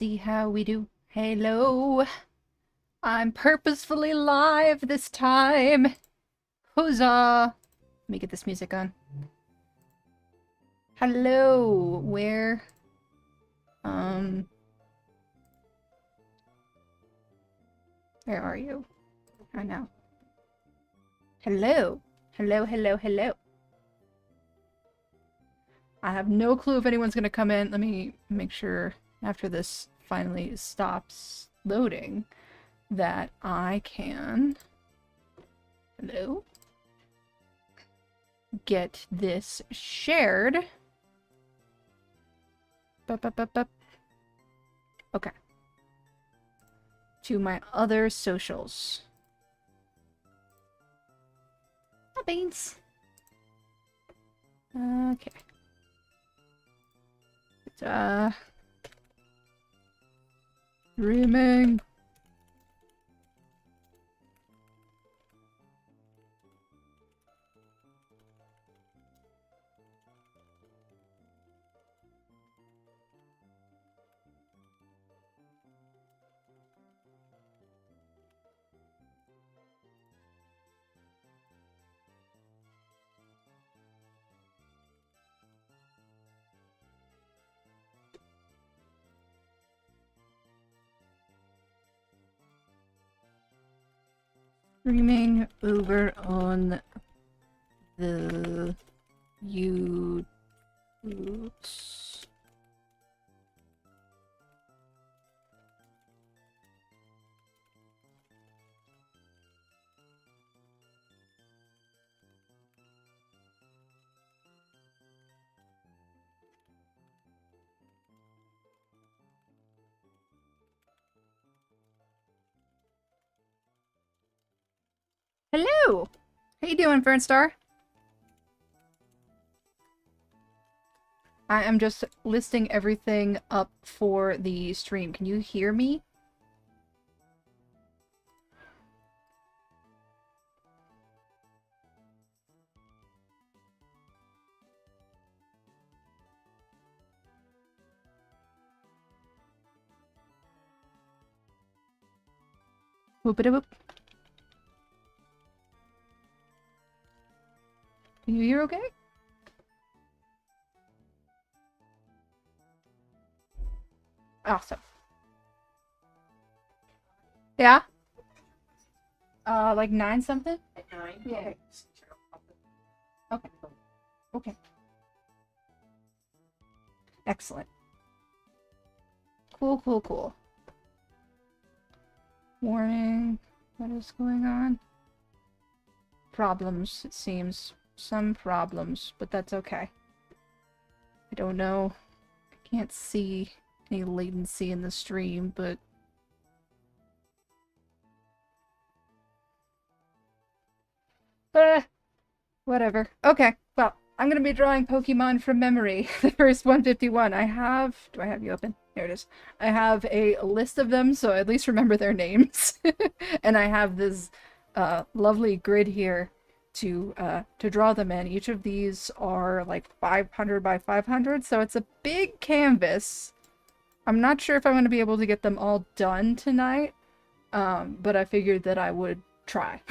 See how we do. Hello. I'm purposefully live this time. Huzzah. Let me get this music on. Hello. Where? Where are you? I know. Hello. Hello, hello, hello. I have no clue if anyone's gonna come in. Let me make sure after this finally stops loading that I can... Hello? Get this shared. Okay. To my other socials. Hi, Beans. Okay. Streaming. Streaming over on the YouTubes. Hello! How you doing, Fernstar? I am just listing everything up for the stream. Can you hear me? Whoop-a-da-whoop. Can you hear okay? Awesome. Yeah? Like 9 something? At 9? Yeah. Okay. Okay. Excellent. Cool, cool, cool. Warning. What is going on? Problems, it seems. Some problems, but that's okay. I don't know. I can't see any latency in the stream, but... whatever. Okay, well, I'm gonna be drawing Pokemon from memory. The first 151. I have... Do I have you open? There it is. I have a list of them, so I at least remember their names. And I have this lovely grid here to draw them in. Each of these are like 500 by 500, so it's a big canvas. I'm not sure if I'm going to be able to get them all done tonight, but I figured that I would try.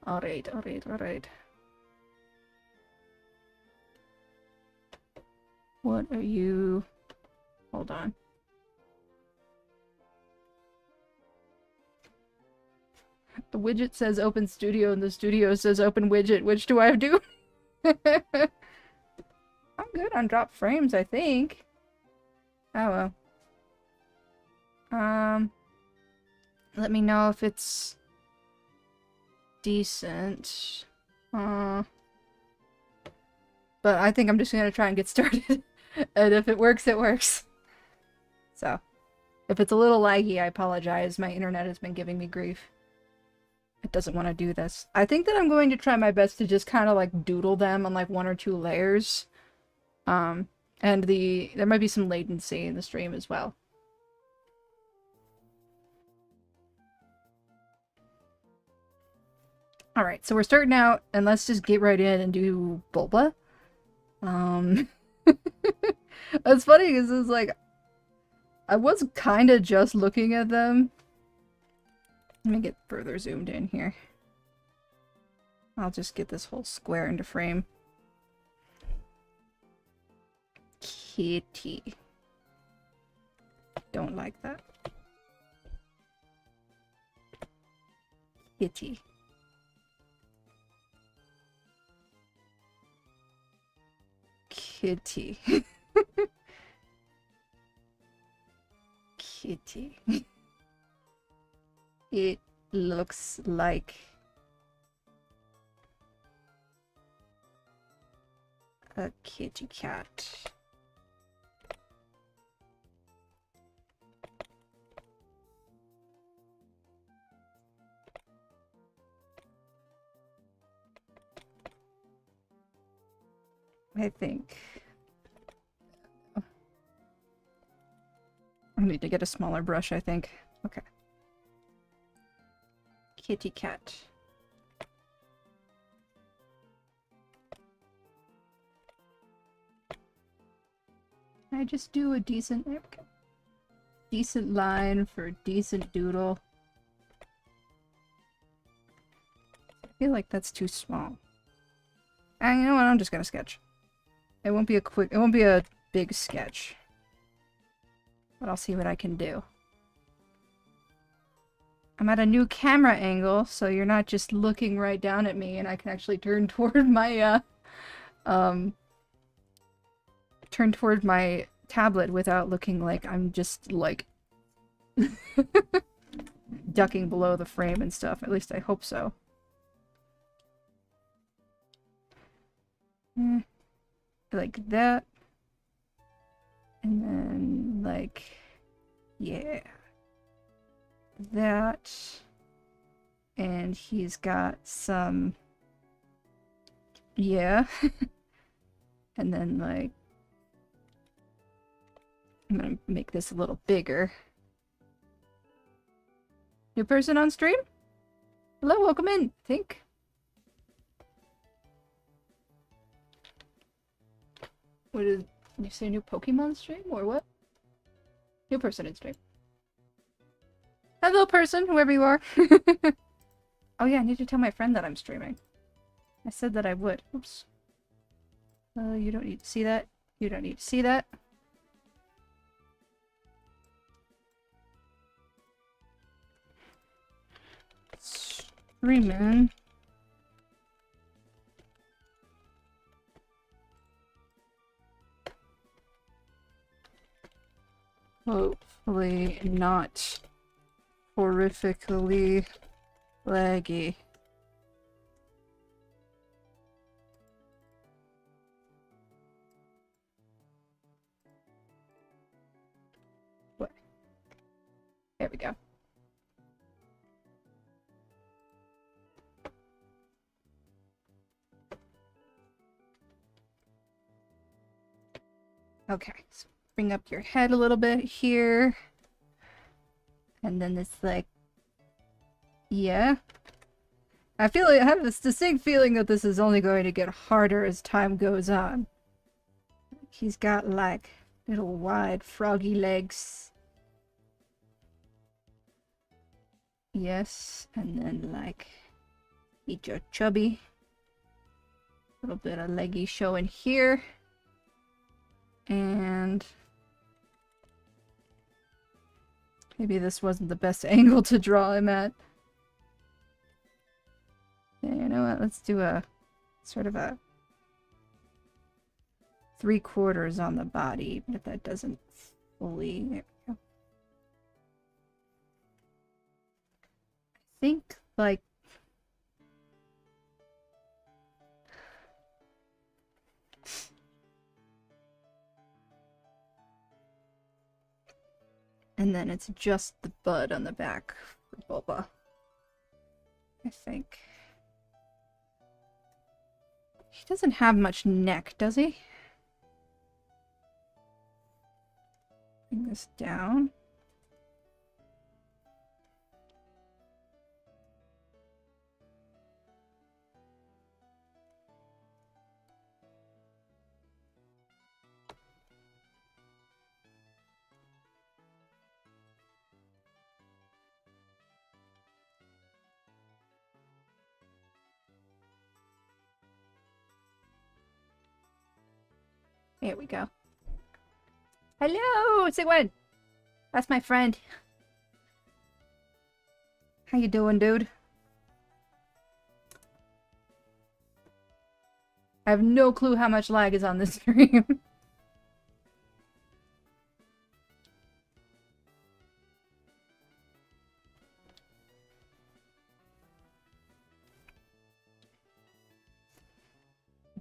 Alright, alright, alright. What are you... Hold on. The widget says open studio and the studio says open widget. Which do I do? I'm good on drop frames, I think. Oh well. Let me know if it's decent. But I think I'm just gonna try and get started. And if it works, it works. So, if it's a little laggy, I apologize. My internet has been giving me grief. It doesn't want to do this. I think that I'm going to try my best to just kind of like doodle them on like 1 or 2 layers. And there might be some latency in the stream as well. Alright, so we're starting out, and let's just get right in and do Bulba. What's funny is it's like, I was kind of just looking at them. Let me get further zoomed in here. I'll just get this whole square into frame. Kitty. Don't like that. Kitty. Kitty. Kitty. It looks like a kitty cat. I think I need to get a smaller brush, I think. Okay. Kitty cat. Can I just do a decent line for a decent doodle? I feel like that's too small. And you know what, I'm just gonna sketch. It won't be a big sketch. But I'll see what I can do. I'm at a new camera angle, so you're not just looking right down at me, and I can actually turn toward my, turn toward my tablet without looking like I'm just, like, ducking below the frame and stuff. At least I hope so. Like that. And then, like, yeah. That. And he's got some... yeah. And then, like... I'm gonna make this a little bigger. New person on stream? Hello, welcome in, I think. What is... you say new Pokemon stream, or what? New person in stream. Hello person, whoever you are. Oh yeah, I need to tell my friend that I'm streaming. I said that I would. Oops. You don't need to see that. You don't need to see that. Streaming. Hopefully not horrifically laggy. What? There we go. Okay, so bring up your head a little bit here. And then it's like, yeah. I have this distinct feeling that this is only going to get harder as time goes on. He's got like little wide froggy legs. Yes, and then like eat your chubby. A little bit of leggy showing here. And maybe this wasn't the best angle to draw him at. Yeah, you know what? Let's do a sort of a 3/4 on the body, even if that doesn't fully. There we go. I think like and then it's just the bud on the back for Bulba. I think. He doesn't have much neck, does he? Bring this down. Here we go. Hello, Sigwin! That's my friend. How you doing, dude? I have no clue how much lag is on this stream.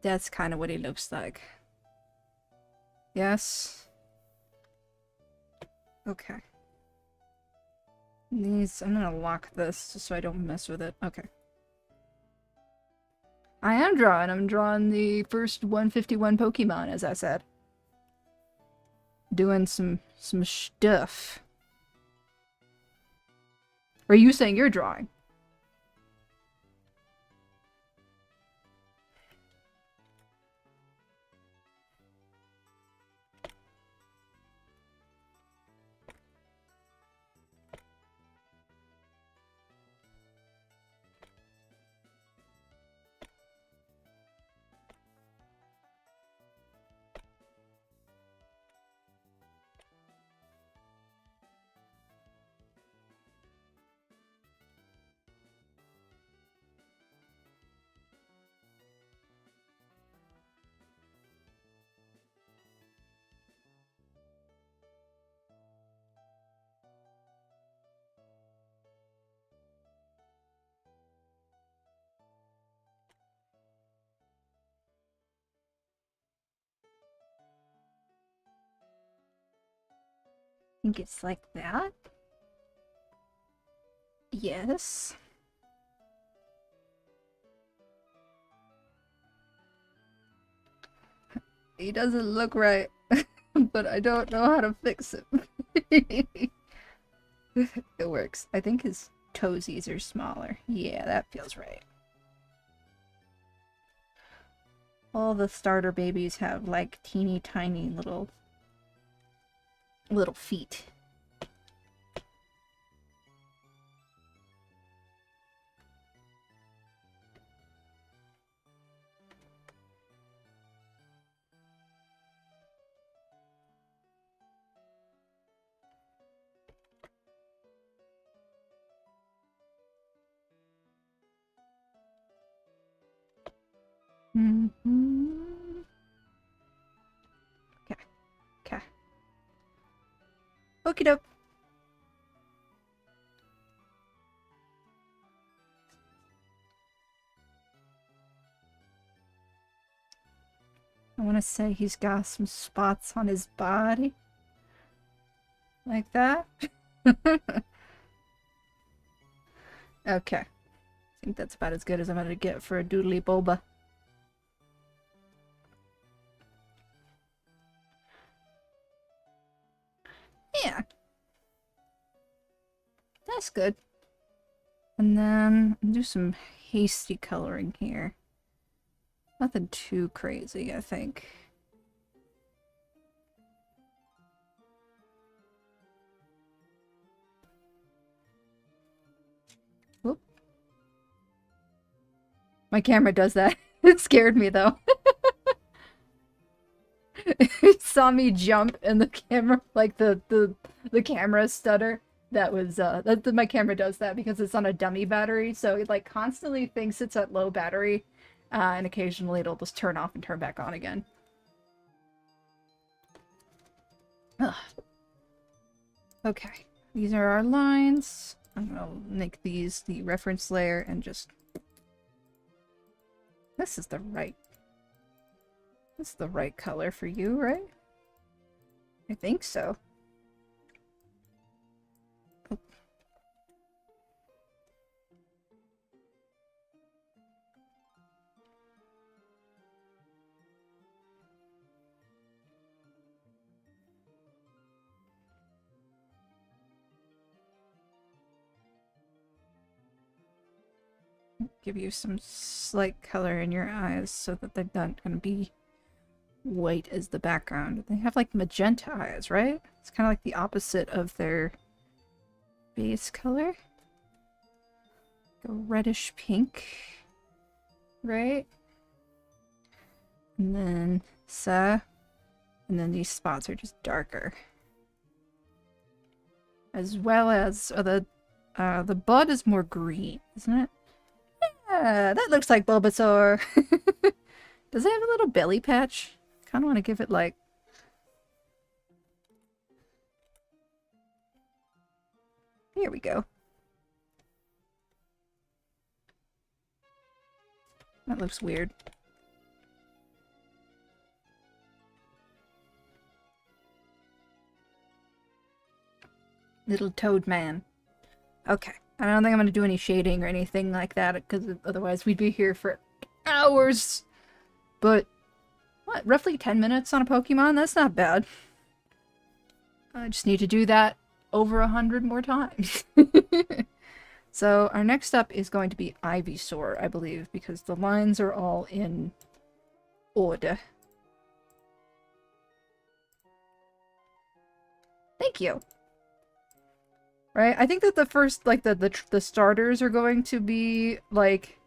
That's kind of what he looks like. Yes. Okay. These, I'm gonna lock this just so I don't mess with it. Okay. I am drawing. I'm drawing the first 151 Pokemon, as I said. Doing some stuff. Or are you saying you're drawing? I think it's like that. Yes. He doesn't look right, but I don't know how to fix it. It works. I think his toesies are smaller. Yeah, that feels right. All the starter babies have like teeny tiny little feet. Okay. Okay. Okie doke. I want to say he's got some spots on his body. Like that. Okay. I think that's about as good as I'm gonna get for a doodly boba. Yeah. That's good. And then do some hasty coloring here. Nothing too crazy, I think. Whoop. My camera does that. It scared me though. It saw me jump and the camera, like the camera stutter. That was my camera does that because it's on a dummy battery, so it like constantly thinks it's at low battery, and occasionally it'll just turn off and turn back on again. Ugh. Okay, these are our lines. I'm gonna make these the reference layer and just... This is the right color for you, right? I think so. Oh. Give you some slight color in your eyes so that they're not gonna be white as the background. They have like magenta eyes, right? It's kind of like the opposite of their base color. Like a reddish pink, right? And then And then these spots are just darker. As well as the bud is more green, isn't it? Yeah, that looks like Bulbasaur. Does it have a little belly patch? Kind of want to give it like... Here we go. That looks weird. Little toad man. Okay. I don't think I'm going to do any shading or anything like that, because otherwise we'd be here for hours. But, what, roughly 10 minutes on a Pokemon? That's not bad. I just need to do that over 100 more times. So, our next up is going to be Ivysaur, I believe, because the lines are all in order. Thank you. Right? I think that the first, like, the starters are going to be, like,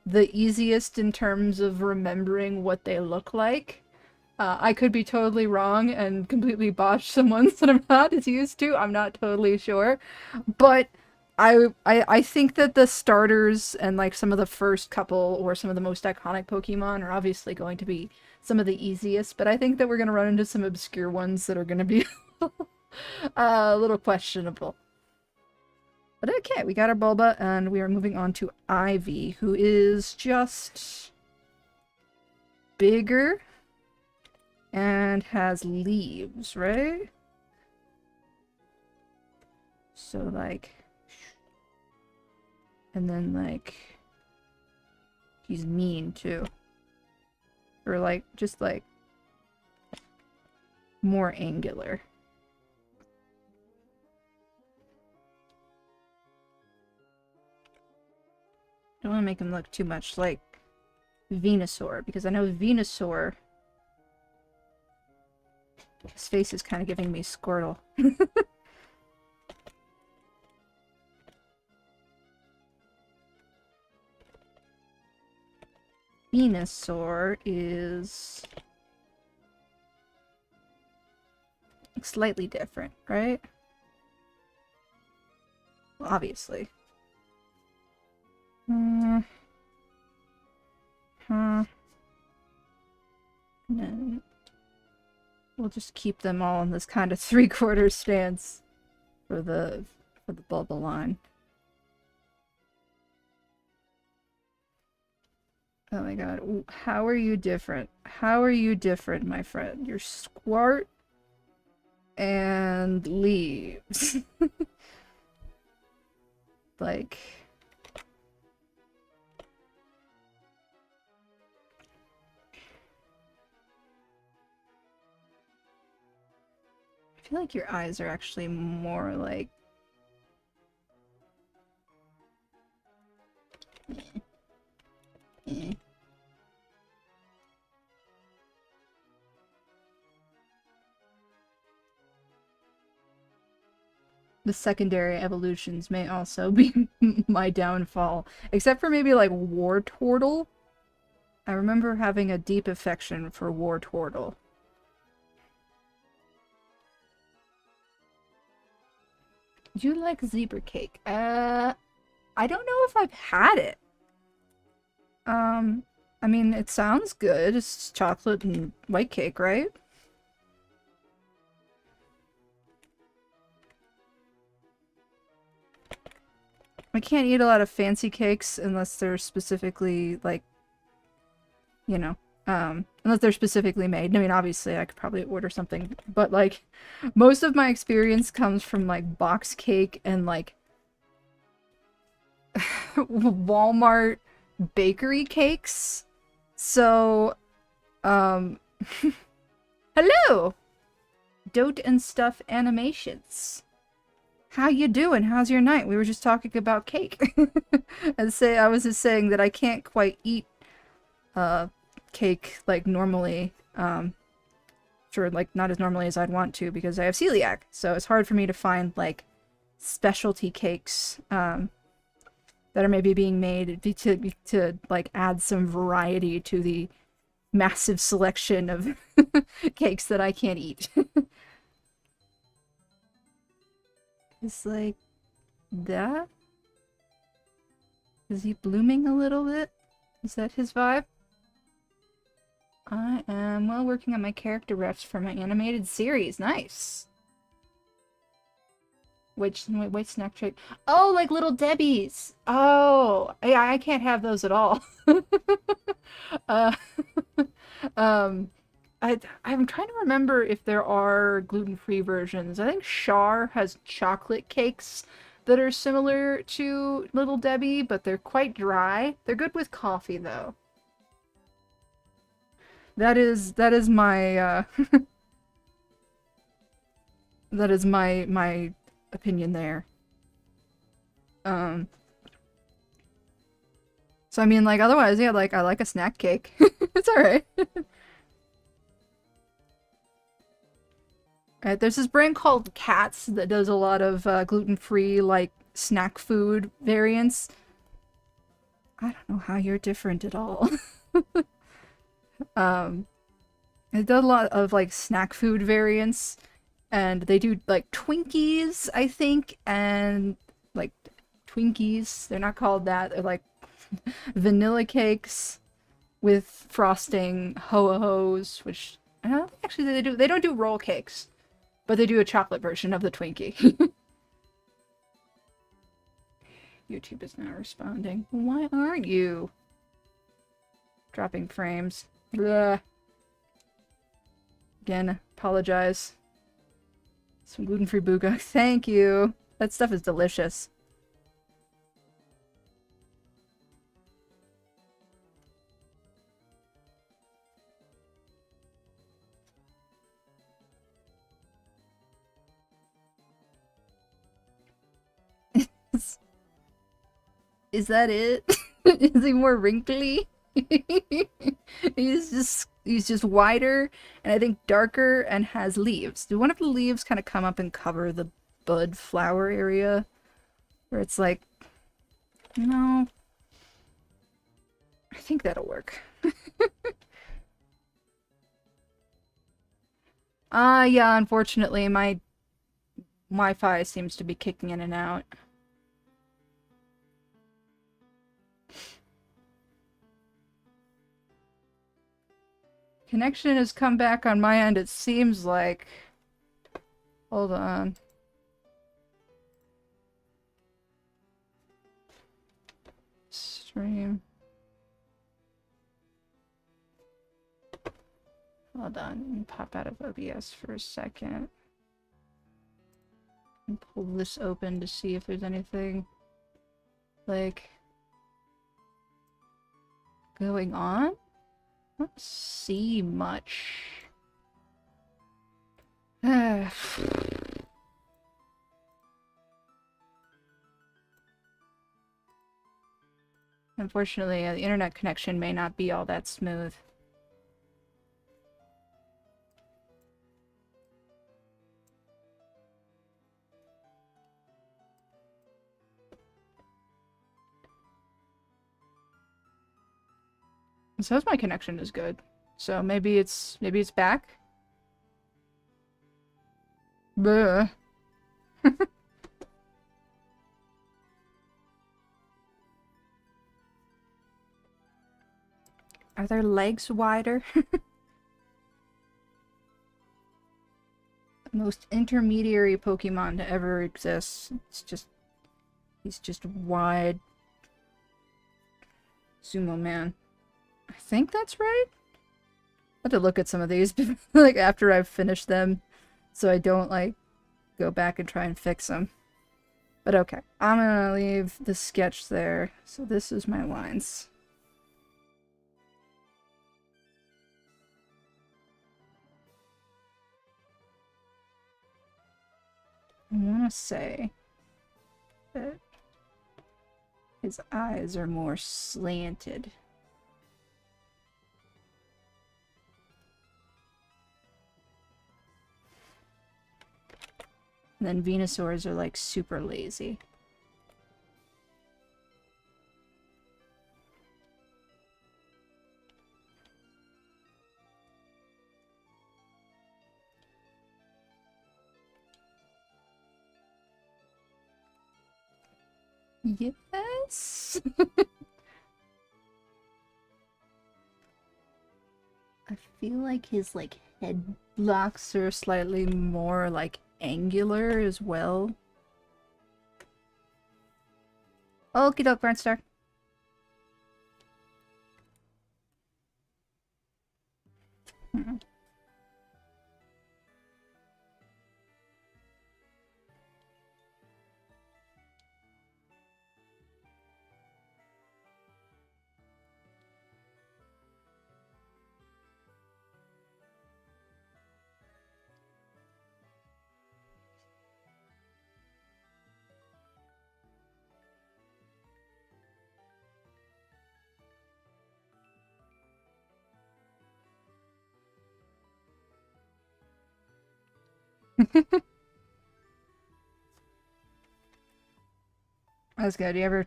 the easiest in terms of remembering what they look like. I could be totally wrong and completely botch some ones that I'm not as used to. I'm not totally sure. But I think that the starters and, like, some of the first couple or some of the most iconic Pokemon are obviously going to be some of the easiest. But I think that we're going to run into some obscure ones that are going to be a little questionable. But okay, we got our Bulba, and we are moving on to Ivy, who is just bigger and has leaves, right? So, like, and then, like, he's mean, too. Or, like, just, like, more angular. Don't want to make him look too much like Venusaur, because I know Venusaur... His face is kind of giving me Squirtle. Venusaur is... slightly different, right? Well, obviously. And then we'll just keep them all in this kind of 3/4 stance for the Bulba line. Oh my god, how are you different? How are you different, my friend? You're squart and leaves. Like... I feel like your eyes are actually more like... The secondary evolutions may also be my downfall. Except for maybe like Wartortle. I remember having a deep affection for Wartortle. Do you like zebra cake? I don't know if I've had it. I mean, it sounds good. It's chocolate and white cake, right? I can't eat a lot of fancy cakes unless they're specifically, like, you know, unless they're specifically made. I mean, obviously, I could probably order something, but, like, most of my experience comes from, like, box cake and, like, Walmart bakery cakes. So, hello! Dote and Stuff Animations. How you doing? How's your night? We were just talking about cake. I was just saying that I can't quite eat cake like normally. Sure, like not as normally as I'd want to because I have celiac. So it's hard for me to find like specialty cakes that are maybe being made to like add some variety to the massive selection of cakes that I can't eat. It's like that. Is he blooming a little bit? Is that his vibe? I am, well, working on my character refs for my animated series. Nice. White snack tray. Oh, like Little Debbie's. Oh, yeah, I can't have those at all. uh, um, I'm trying to remember if there are gluten-free versions. I think Char has chocolate cakes that are similar to Little Debbie, but they're quite dry. They're good with coffee, though. That is my that is my opinion there. So I mean, like, otherwise, yeah, like, I like a snack cake. It's alright. There's this brand called Katz that does a lot of gluten-free, like, snack food variants. I don't know how you're different at all. It does a lot of, like, snack food variants, and they do, like, Twinkies, I think, and, like, Twinkies. They're not called that. They're, like, vanilla cakes with frosting, ho-hos, which I don't think actually they don't do roll cakes, but they do a chocolate version of the Twinkie. YouTube is not responding. Why aren't you? Dropping frames. Blah. Again, apologize. Some gluten-free buga. Thank you. That stuff is delicious. Is that it? Is he more wrinkly? he's just wider and I think darker and has leaves. Do one of the leaves kind of come up and cover the bud flower area? Where it's like, no. I think that'll work. Yeah, unfortunately my Wi-Fi seems to be kicking in and out. Connection has come back on my end, it seems like. Hold on. Stream. Hold on. Pop out of OBS for a second. And pull this open to see if there's anything like going on. I don't see much. Unfortunately, the internet connection may not be all that smooth. It says my connection is good. So maybe it's back. Bleh. Are their legs wider? Most intermediary Pokemon to ever exist. He's just wide. Sumo Man. I think that's right. I have to look at some of these like after I've finished them, so I don't like go back and try and fix them. But okay, I'm gonna leave the sketch there. So this is my lines. I want to say that his eyes are more slanted. And then Venusaurs are like super lazy. Yes. I feel like his head blocks are slightly more angular as well. Okie doke, Barnstar. Hmm. That's good. You ever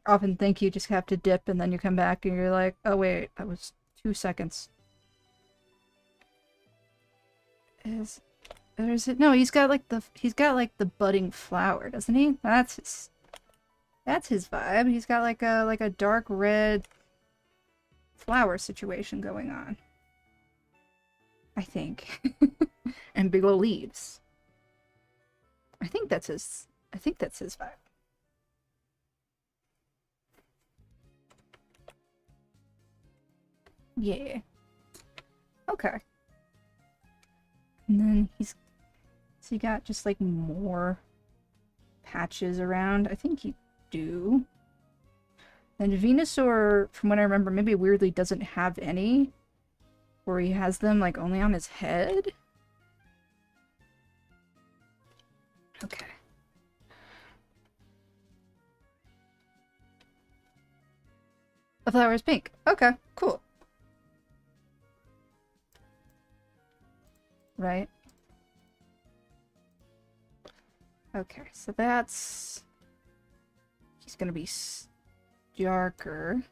often think you just have to dip and then you come back and you're like, oh wait, that was 2 seconds. Is it? No, he's got the budding flower, doesn't he? That's his vibe. He's got like a dark red flower situation going on. I think. And big ol' leaves. I think that's his vibe. Yeah. Okay. And then he got just more patches around. I think you do. And Venusaur, from what I remember, maybe weirdly doesn't have any. Where he has them only on his head. Okay. The flower is pink. Okay, cool. Right. Okay, so he's gonna be darker.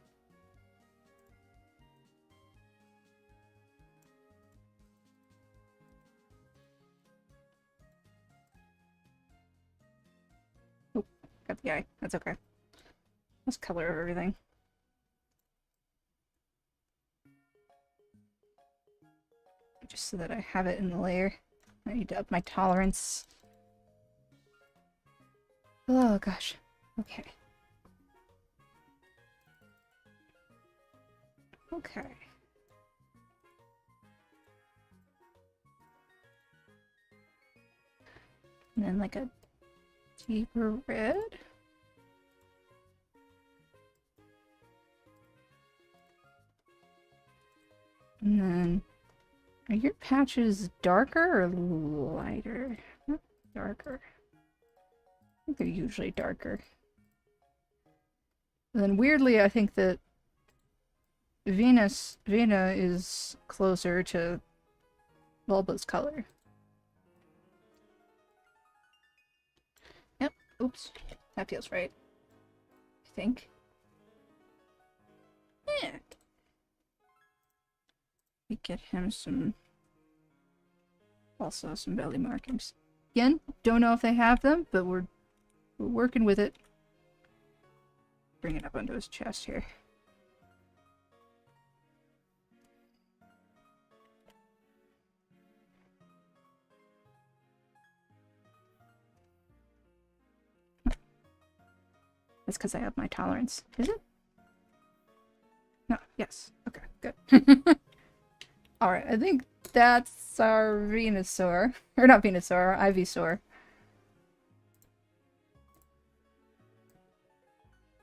Oh, got the eye. That's okay. Let's color everything. Just so that I have it in the layer. I need to up my tolerance. Oh gosh. Okay. Okay. And then a deeper red. And then are your patches darker or lighter? Darker. I think they're usually darker. And then weirdly, I think that Vena is closer to Bulba's color. Yep. Oops. That feels right. I think. Yeah. We get him also some belly markings. Again, don't know if they have them, but we're working with it. Bring it up onto his chest here. That's because I have my tolerance. Is it? No. Yes. Okay. Good. Alright, I think that's our Venusaur. Or not Venusaur, our Ivysaur.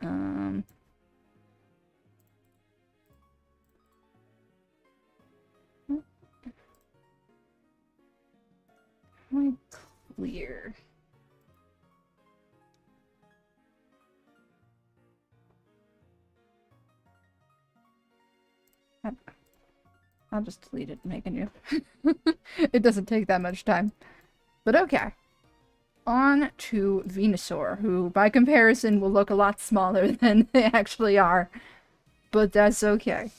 How do I clear? I'll just delete it and make a new. It doesn't take that much time. But okay. On to Venusaur, who by comparison will look a lot smaller than they actually are. But that's okay.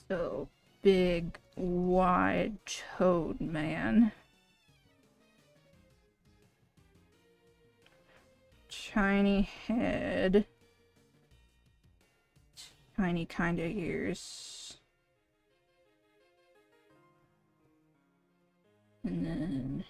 So, big, wide toad man. tiny head. Tiny kinda ears. And then...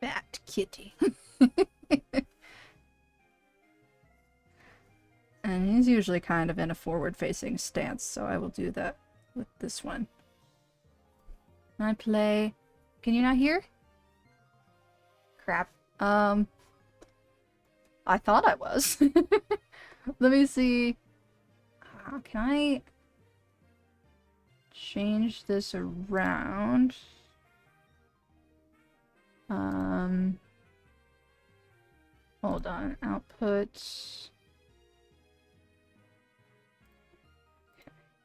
Fat kitty. And he's usually kind of in a forward-facing stance, so I will do that with this one. I play... Can you not hear? Crap. I thought I was. Let me see. Can I change this around? Hold on. Output.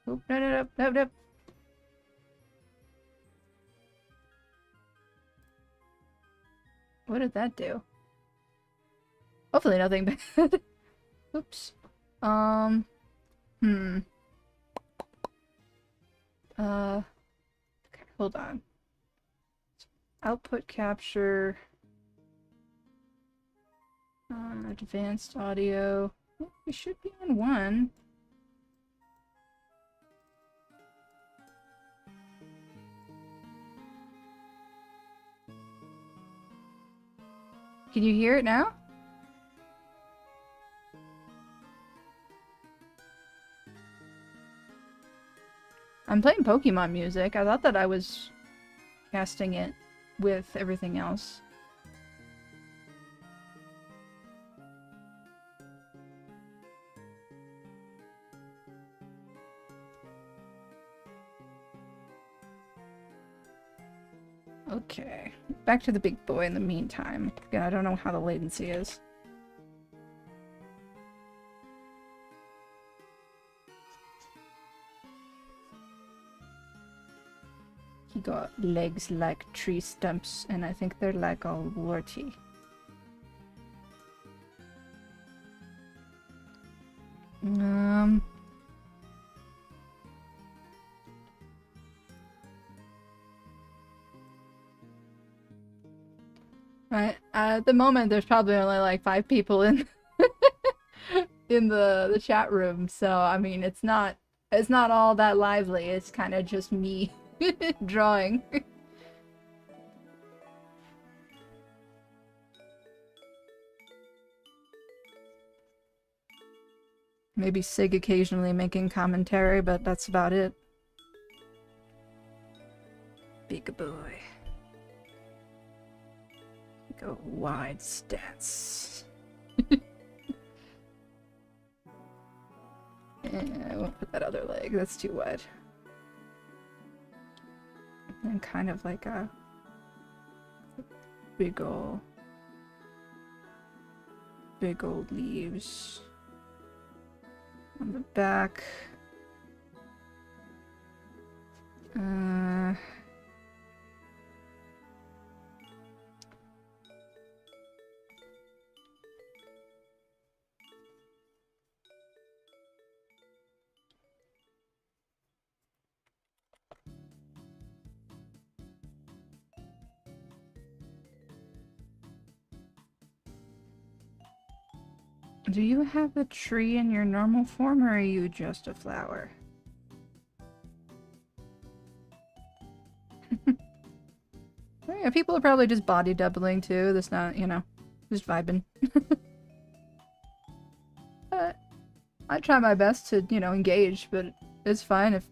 Oop, no. What did that do? Hopefully nothing bad. Oops. Okay, hold on. Output capture. Advanced audio. Oh, we should be on 1. Can you hear it now? I'm playing Pokemon music. I thought that I was casting it with everything else. Okay, back to the big boy in the meantime. Again, I don't know how the latency is. He got legs like tree stumps, and I think they're like all warty. Right. At the moment, there's probably only like 5 people in in the chat room, so I mean, it's not all that lively. It's kind of just me drawing. Maybe Sig occasionally making commentary, but that's about it. Big boy. Go wide stance. I won't put that other leg, that's too wide. And kind of like a big old leaves on the back. Do you have a tree in your normal form, or are you just a flower? Yeah, people are probably just body doubling too. That's not, you know, just vibing. But I try my best to, you know, engage, but it's fine if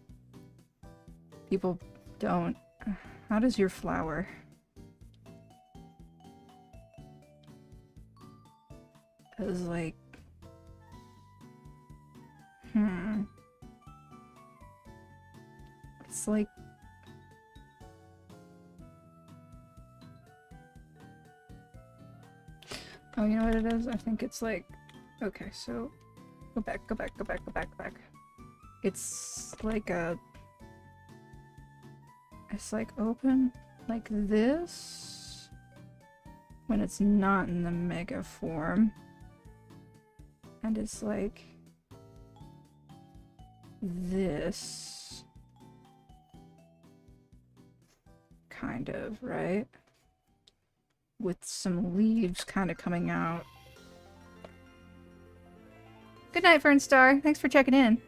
people don't. How does your flower? It's like... It's like... Oh, you know what it is? I think it's like Okay, so go back, go back, go back, go back, go back. It's like a... It's like open like this when it's not in the mega form. And it's like this. Kind of, right? With some leaves kind of coming out. Good night, Fernstar. Thanks for checking in.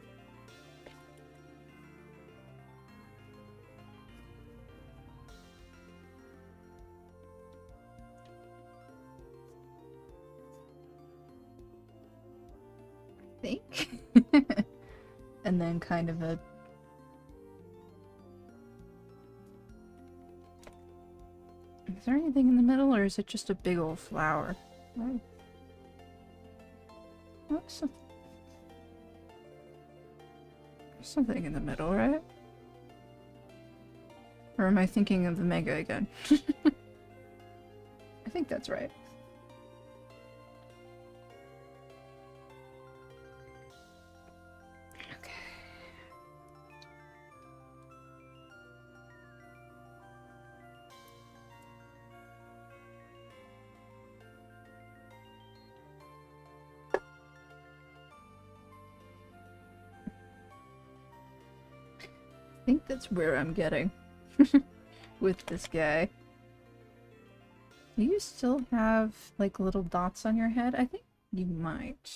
I think. And then kind of a... Is there anything in the middle, or is it just a big old flower? Right. What's something in the middle, right? Or am I thinking of the mega again? I think that's right. Okay. I think that's where I'm getting with this guy. Do you still have like little dots on your head? I think you might.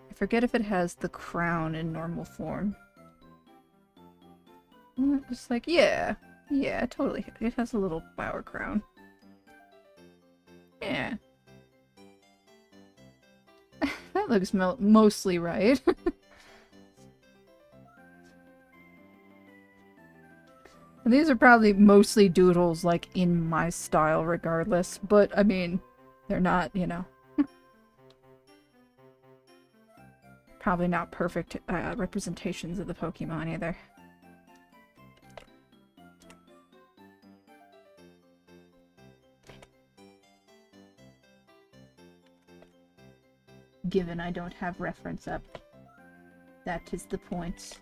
I forget if it has the crown in normal form. Just like, yeah, totally. It has a little flower crown. Yeah. That looks mostly right. And these are probably mostly doodles, like, in my style regardless, but, I mean, they're not, you know. Probably not perfect representations of the Pokemon either. Given I don't have reference up. That is the point.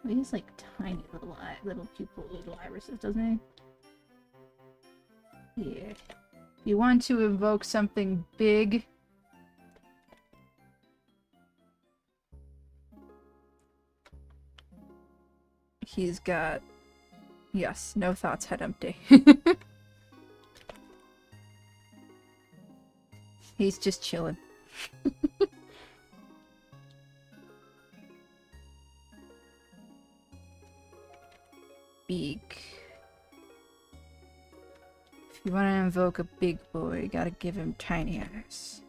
He has like tiny little pupil, little irises, doesn't he? Yeah. If you want to evoke something big, he's got... Yes, no thoughts, head empty. He's just chilling. Beak. If you want to invoke a big boy, you gotta give him tiny eyes.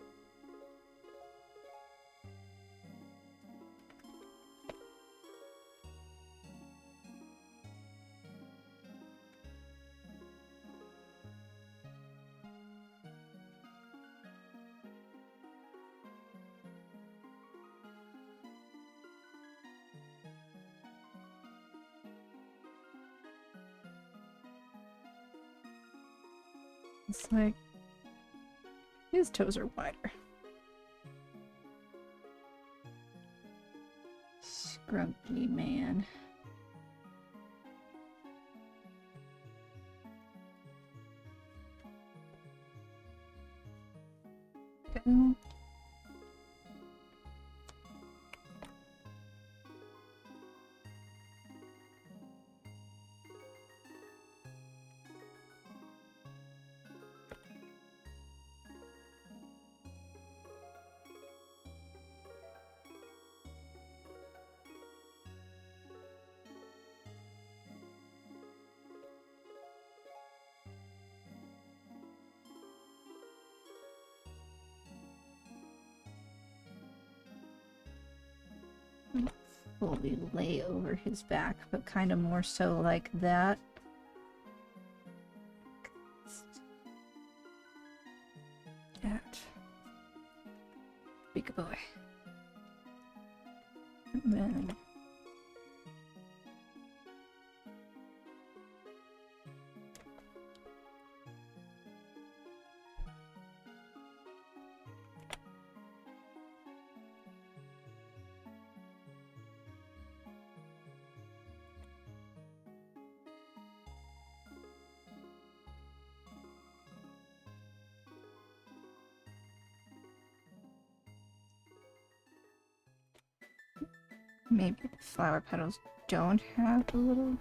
It's like... his toes are wider. Scrumpy man. Go. Fully lay over his back, but kind of more so like that. That. Big boy. And then... Maybe the flower petals don't have a little...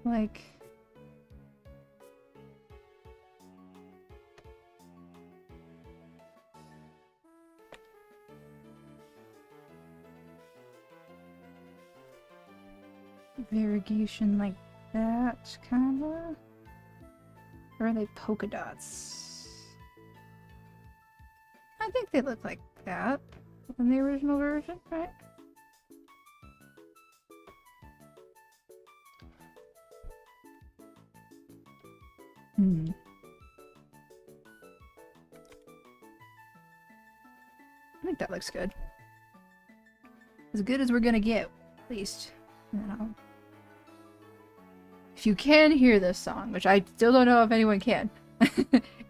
Like... variegation like that, kinda? Or are they polka dots? I think they look like that in the original version, right? I think that looks good. As good as we're gonna get, at least. You know. If you can hear this song, which I still don't know if anyone can,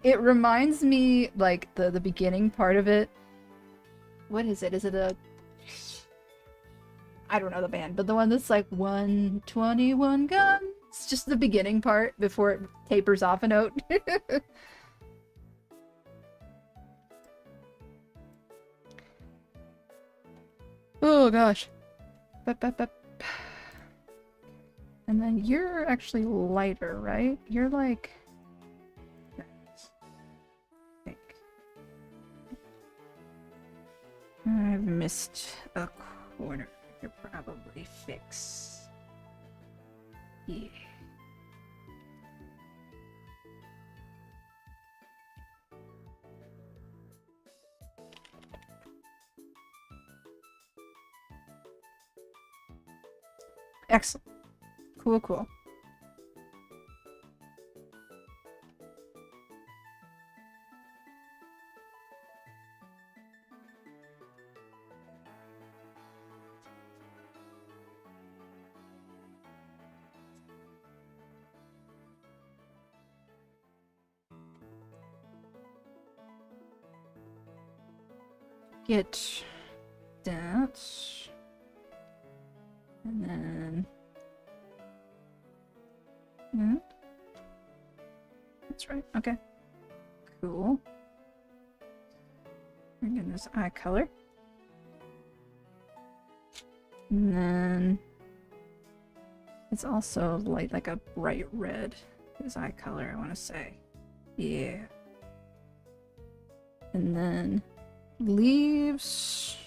it reminds me, like, the beginning part of it. What is it? Is it a... I don't know the band, but the one that's like 121 guns? It's just the beginning part before it tapers off a note. Oh gosh. And then you're actually lighter, right? You're like... I think. I've missed a corner. You're probably fix. Yeah. Excellent. Cool, cool. Get that. And then... That's right. Okay. Cool. Bring in this eye color. And then... It's also light, like a bright red. His eye color, I want to say. Yeah. And then... leaves...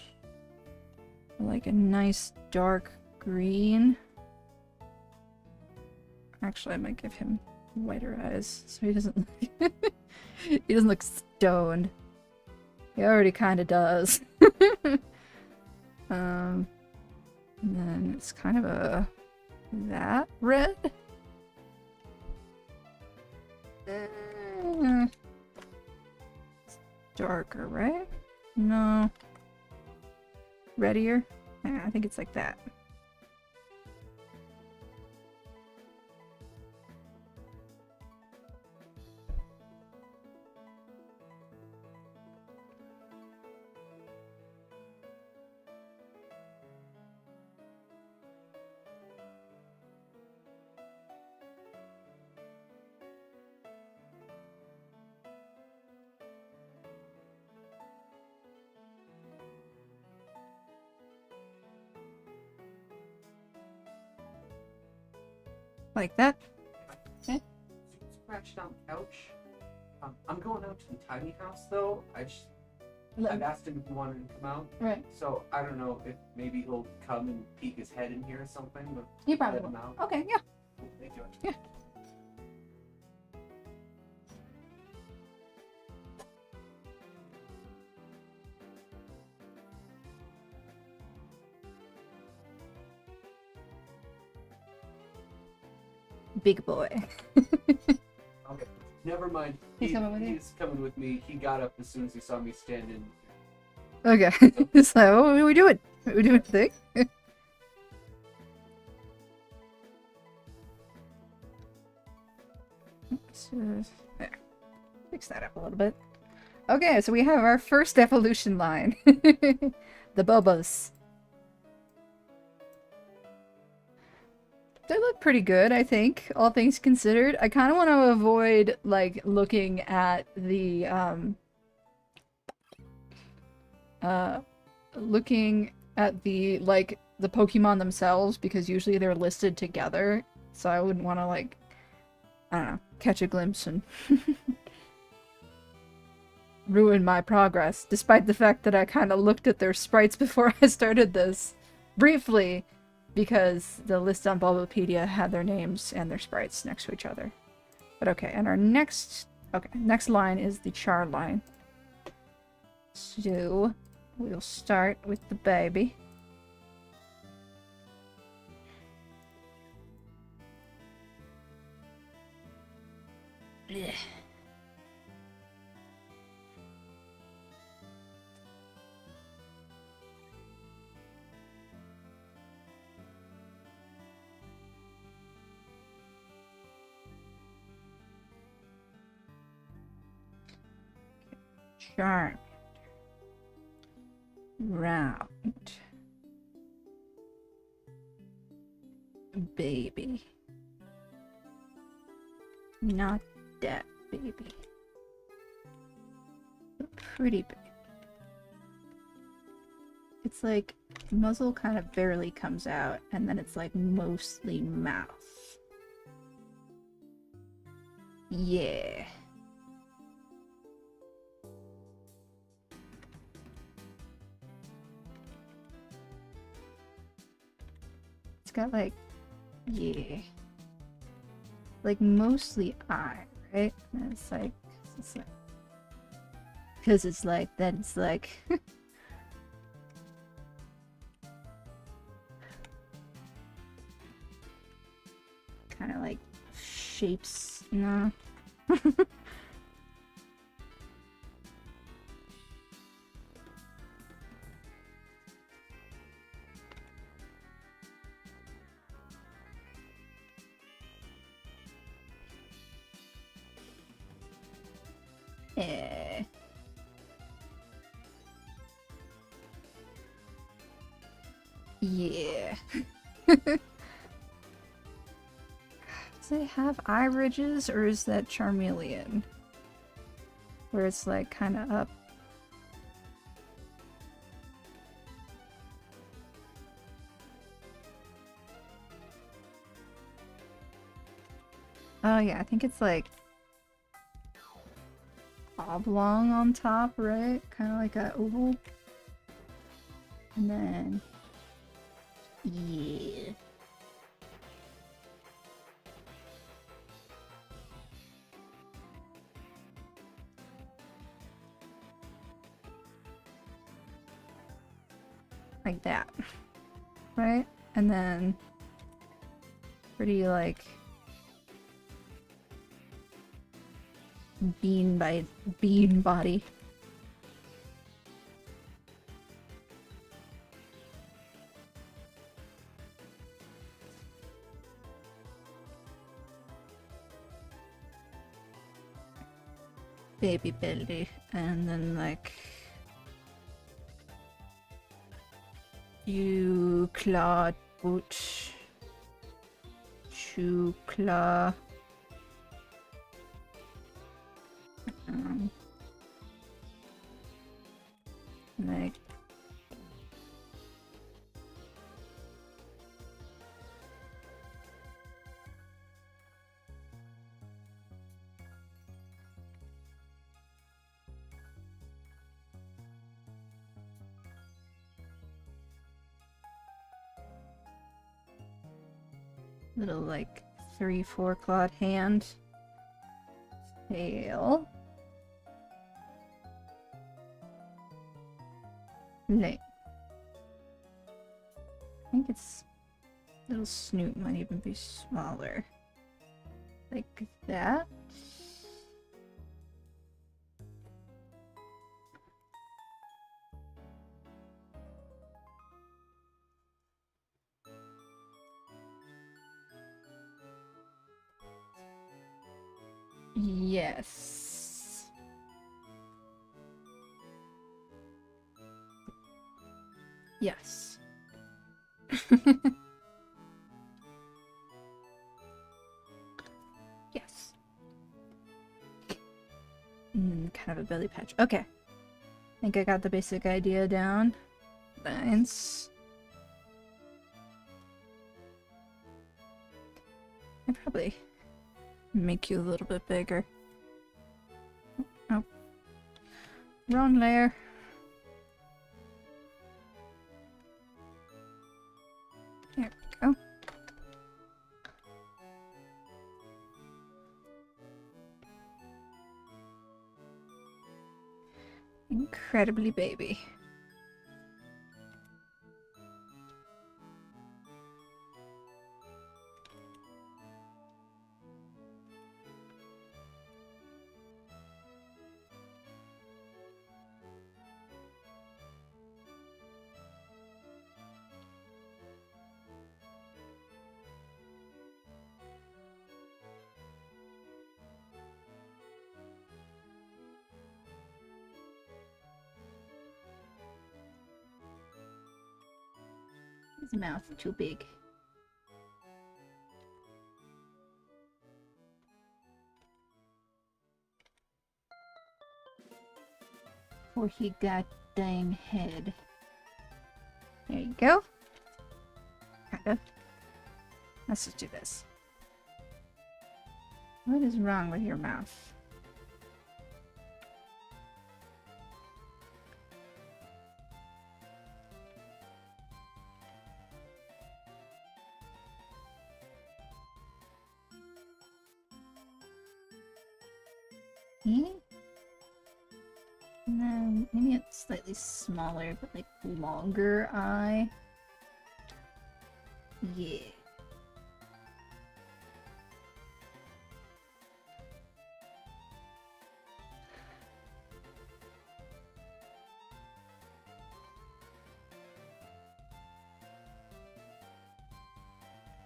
like a nice dark green. Actually, I might give him whiter eyes so he doesn't he doesn't look stoned. He already kind of does. And then it's kind of a that red. It's darker, right? No. Reddier? Yeah, I think it's like that. Like that? Okay. Scratched down couch. I'm going out to the tiny house though. I've asked him if he wanted to come out. Right. So I don't know if maybe he'll come and peek his head in here or something. But He probably let him will. out. Okay, yeah. Thank you. Yeah. Big boy. Okay. Never mind. He's coming with you? He's coming with me. He got up as soon as he saw me standing. Okay. So, what are we doing? Are we doing a thing? There. Fix that up a little bit. Okay, so we have our first evolution line. The Bobos. They look pretty good, I think, all things considered. I kind of want to avoid, like, looking at the, like, the Pokemon themselves, because usually they're listed together. So I wouldn't want to, like, I don't know, catch a glimpse and ruin my progress, despite the fact that I kind of looked at their sprites before I started this, briefly, because the list on Bulbapedia had their names and their sprites next to each other. But okay, and our next line is the char line. So, we'll start with the baby. Blech. Charm. Round. Baby. Not that baby. But pretty baby. It's like muzzle kind of barely comes out, and then it's like mostly mouth. Yeah. It's got like, yeah. Like mostly eye, right? And it's like, because it's like, then it's like, kind of like shapes, no. Eh. Yeah. Does it have eye ridges, or is that Charmeleon? Where it's like kind of up. Oh yeah, I think it's like oblong on top, right? Kind of like a oval. And then, yeah. Like that, right? And then pretty like bean body. Baby belly, and then like you clawed boot, shoe claw. Like little like 3-4 clawed hand. Tail. Leg. I think its little snoot might even be smaller. Like that. Yes. Yes. Yes. Kind of a belly patch. Okay. I think I got the basic idea down. Nice. I probably make you a little bit bigger. Oh. Wrong layer. There we go. Incredibly baby. His mouth is too big. For he got dang head. There you go. Kind of. Let's just do this. What is wrong with your mouth? No, maybe it's slightly smaller, but like longer eye. Yeah.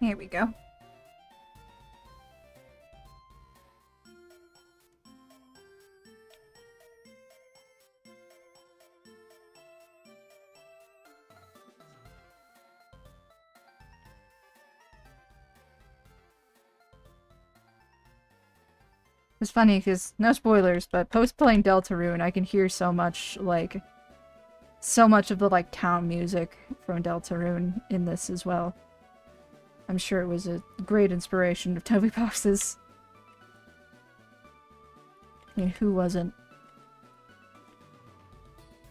Here we go. It's funny because no spoilers, but post playing Deltarune, I can hear so much like so much of the like town music from Deltarune in this as well. I'm sure it was a great inspiration of Toby Fox's. I mean, who wasn't?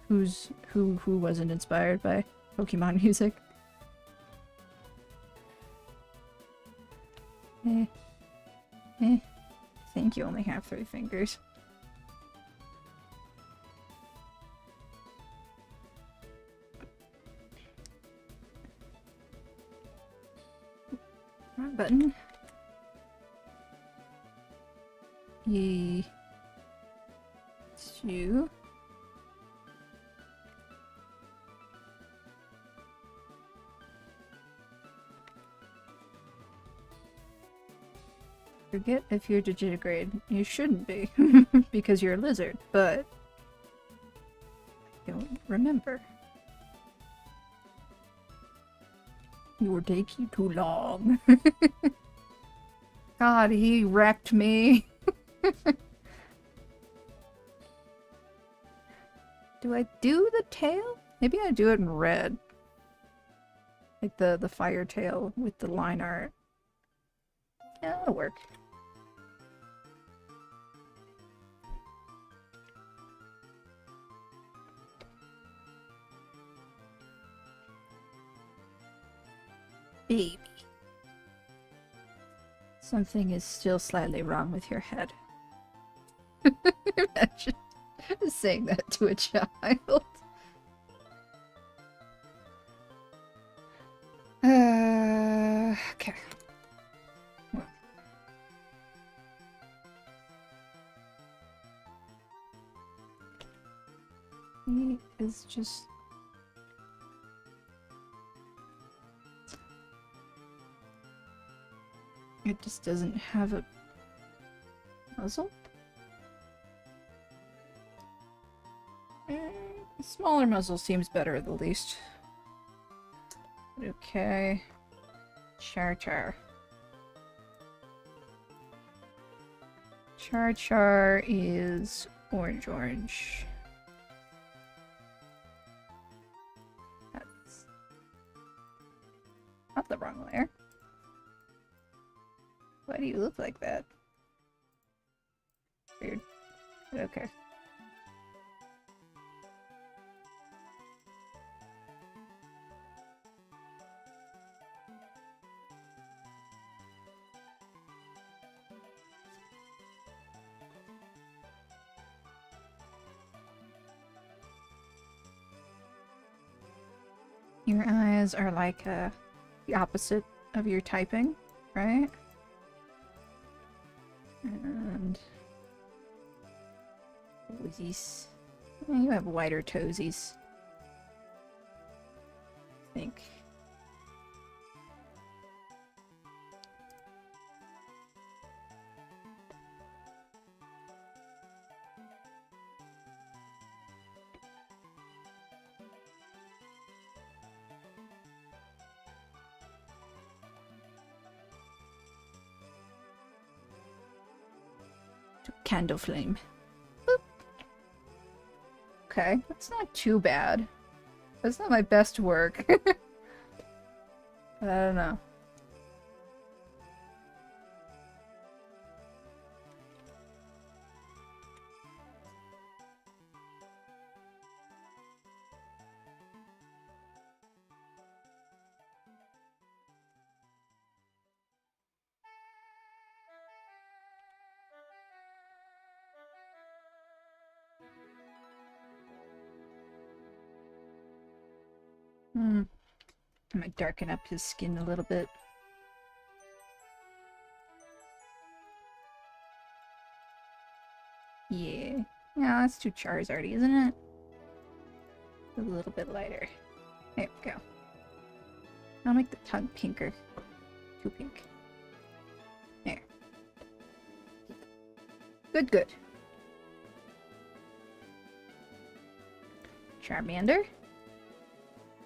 Who wasn't inspired by Pokemon music? Eh. I think you only have 3 fingers. Wrong button. Yay. 2. Forget if you're digitigrade. You shouldn't be, because you're a lizard, but don't remember. You're taking too long. God, he wrecked me. Do I do the tail? Maybe I do it in red. Like the fire tail with the line art. Yeah, that'll work. Baby. Something is still slightly wrong with your head. Imagine saying that to a child. Okay. Well. He is just... It just doesn't have a muzzle? Smaller muzzle seems better at the least. Okay. Char. Char is orange. That's not the wrong layer. Why do you look like that? Weird. Okay. Your eyes are like the opposite of your typing, right? And toesies. Yeah, you have wider toesies. I think. Candle flame. Boop. Okay, that's not too bad. That's not my best work. I don't know. I might darken up his skin a little bit. Yeah. Yeah, that's too Charizard-y, isn't it? A little bit lighter. There we go. I'll make the tongue pinker. Too pink. There. Good. Charmander.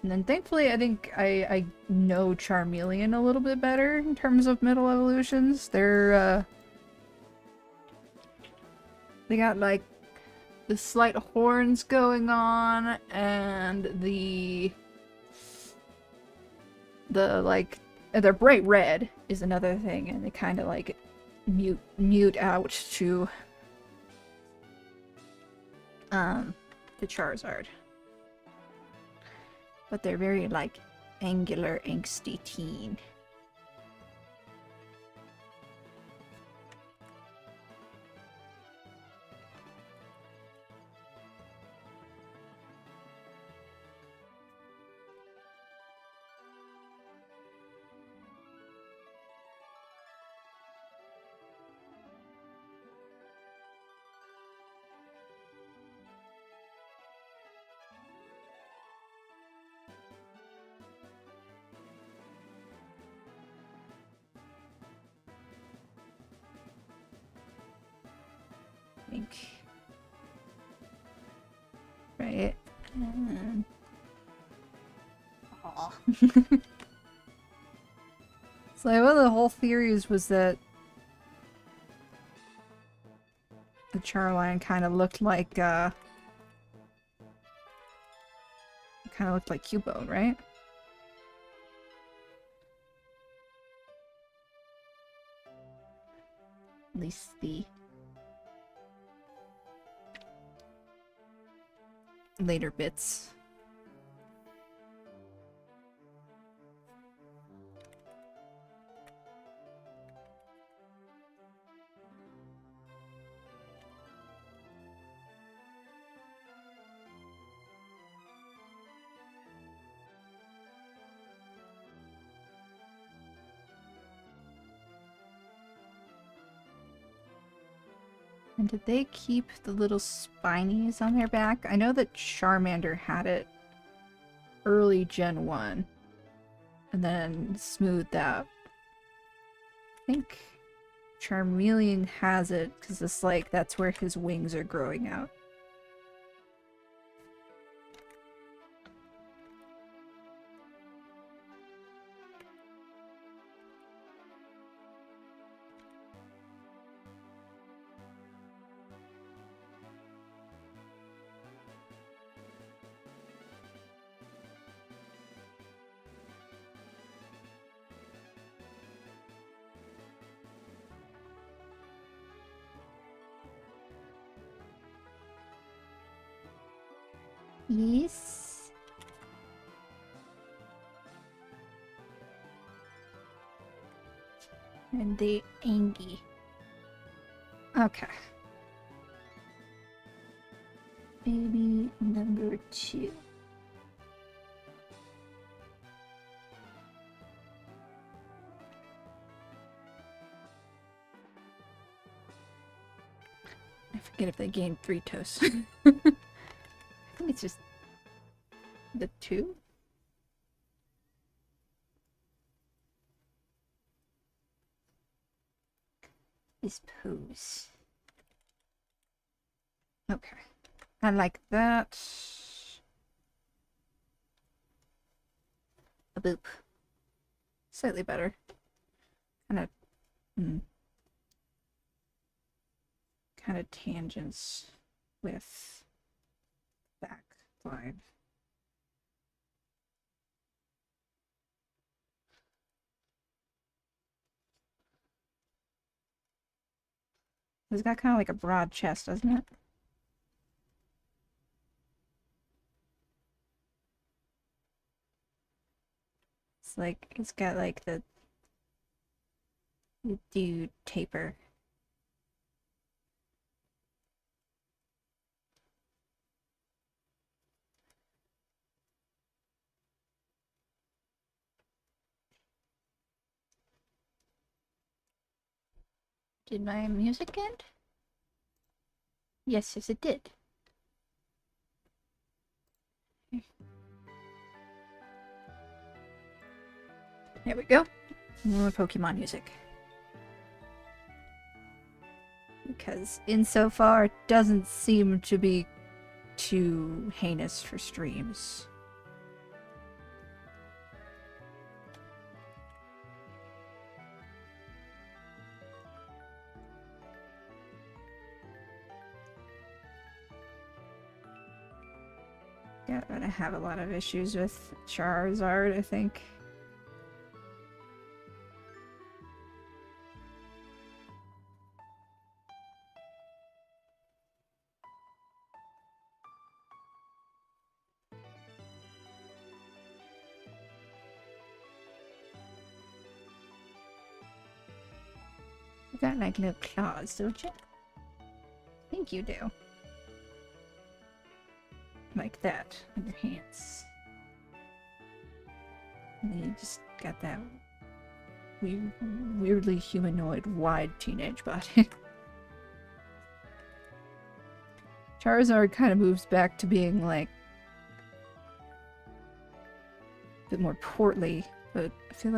And then thankfully I think I know Charmeleon a little bit better in terms of middle evolutions. They're they got like the slight horns going on and the like they're bright red is another thing, and they kind of like mute out to the Charizard. But they're very, like, angular, angsty teen. Right. Aw. So one of the whole theories was that the Charline kind of looked like Cubone, right? At least the later bits. And did they keep the little spinies on their back? I know that Charmander had it early Gen 1 and then smoothed out. I think Charmeleon has it because it's like that's where his wings are growing out. Yes. And the Angie. Okay. Baby number 2. I forget if they gained 3 toasts. I think it's just the 2. Is pose. Okay. I like that. A boop. Slightly better. Kind of. Kind of tangents with back line. It's got kind of like a broad chest, doesn't it? It's like, it's got like the dude taper. Did my music end? Yes, it did. There we go. More Pokemon music. Because insofar it doesn't seem to be too heinous for streams. Yeah, I'm gonna have a lot of issues with Charizard, I think. You got like no claws, don't you? I think you do. Like that on your hands. And then you just got that weirdly humanoid wide teenage body. Charizard kind of moves back to being like a bit more portly, but I feel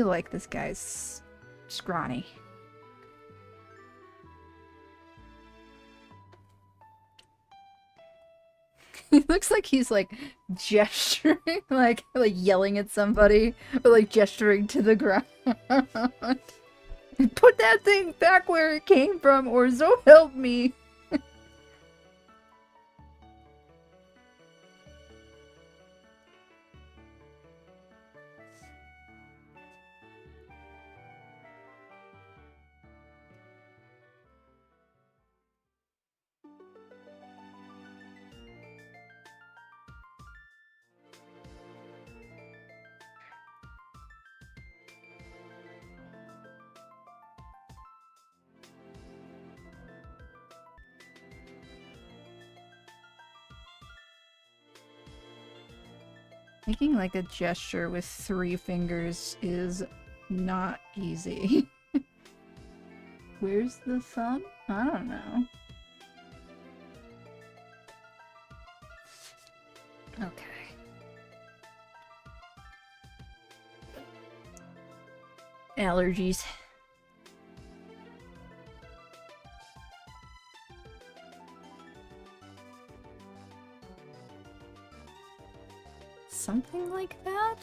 like this guy's scrawny. He looks like he's like gesturing, like yelling at somebody, or like gesturing to the ground. Put that thing back where it came from, or so help me. Making like a gesture with 3 fingers is not easy. Where's the thumb? I don't know. Okay. Allergies. Something like that?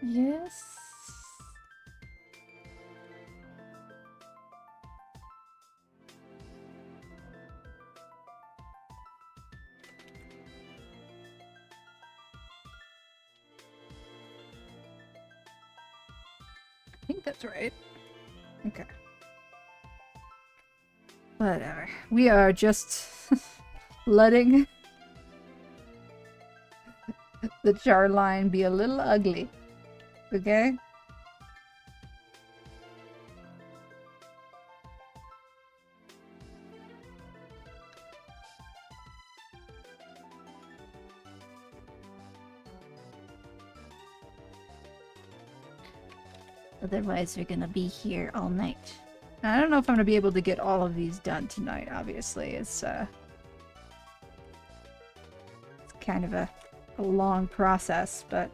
Yes. think that's right. Okay. Whatever. We are just letting the char line be a little ugly. Okay? Otherwise, we're gonna be here all night. I don't know if I'm gonna be able to get all of these done tonight, obviously. It's kind of a long process, but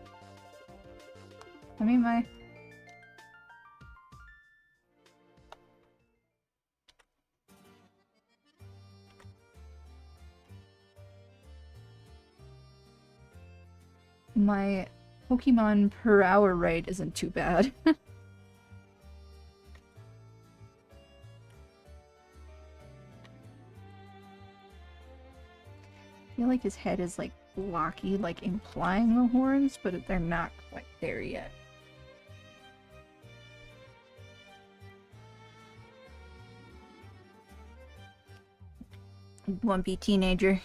I mean, my Pokemon per hour rate isn't too bad. I feel like his head is like blocky, like implying the horns, but they're not quite there yet. Lumpy teenager.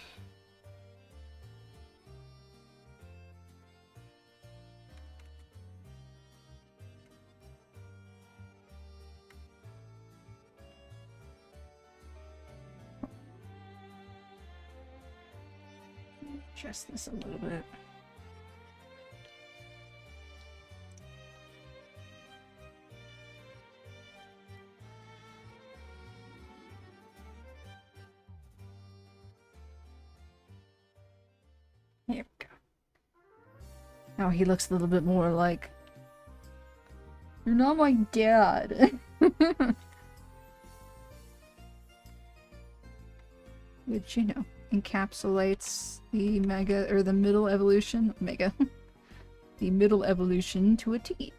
Adjust this a little bit. There we go. Now he looks a little bit more like, you're not my dad. Which, you know, encapsulates the mega, or the middle evolution, mega, the middle evolution to a T.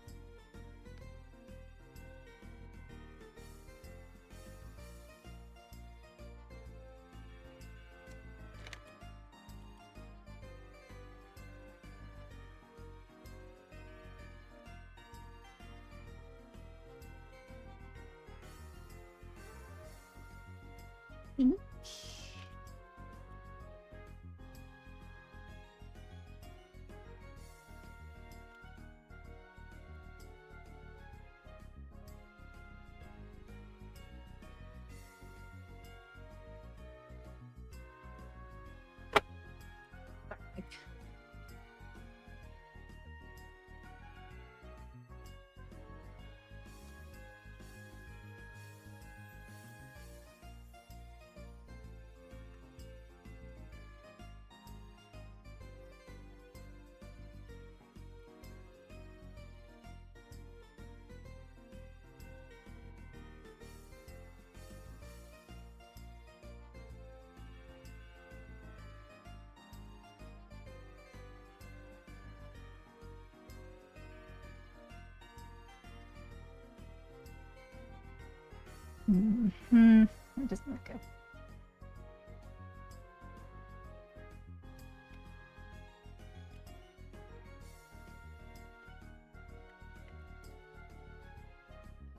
Mm-hmm. It doesn't look good.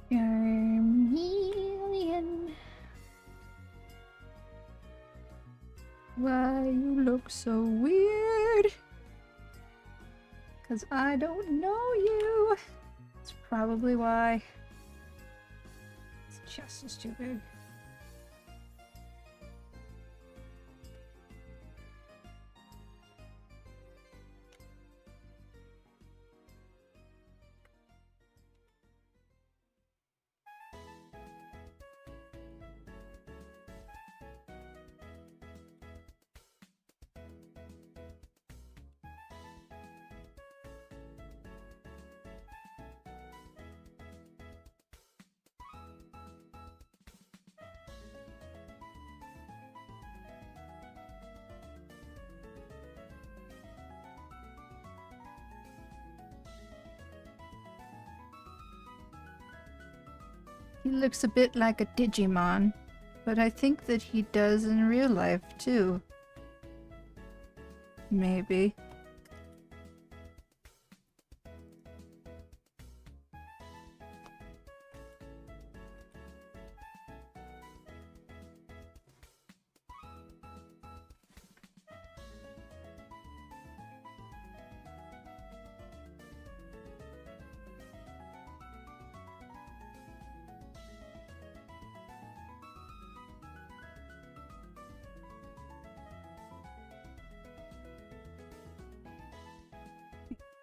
Charmeleon. Why you look so weird? 'Cause I don't know you. That's probably why. His chest is too big. He looks a bit like a Digimon, but I think that he does in real life too. Maybe.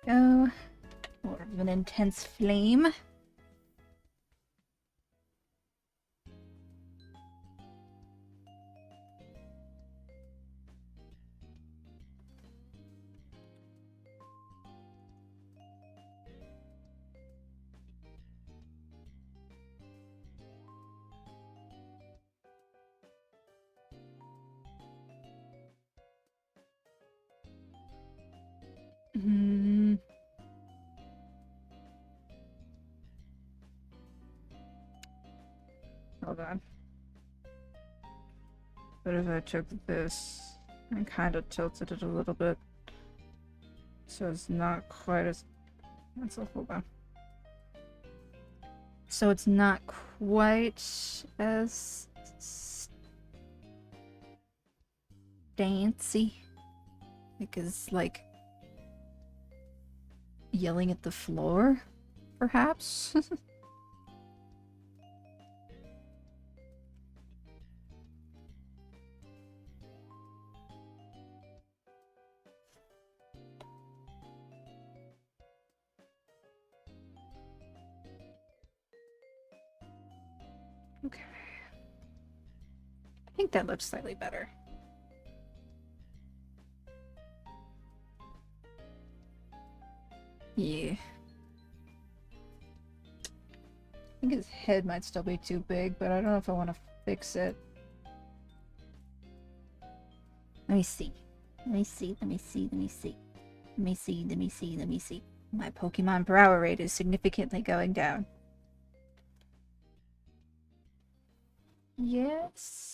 Go. More of an intense flame. Hmm. Hold on. What if I took this and kind of tilted it a little bit so it's not quite as... hold on. So it's not quite as dancey. Because, like, yelling at the floor, perhaps? Okay. I think that looks slightly better. Yeah. I think his head might still be too big, but I don't know if I want to fix it. Let me see. Let me see. Let me see. Let me see. Let me see. Let me see. Let me see. My Pokemon power rate is significantly going down. Yes.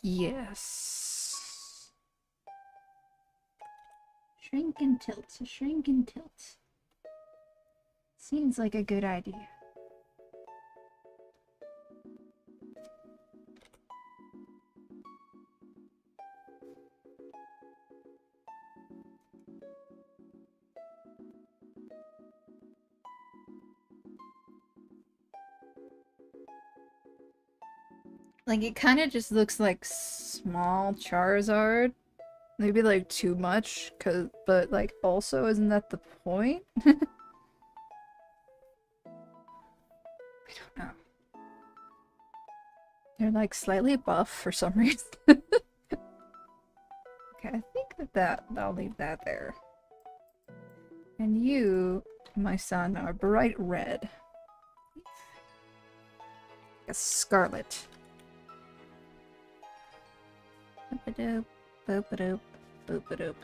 Yes. Shrink and tilt. Shrink and tilt. Seems like a good idea. Like, it kind of just looks like small Charizard. Maybe, like, too much, but, like, also, isn't that the point? I don't know. They're, like, slightly buff for some reason. Okay, I think I'll leave that there. And you, my son, are bright red. A scarlet. Boop-a-doop, boop-a-doop, boop-a-doop.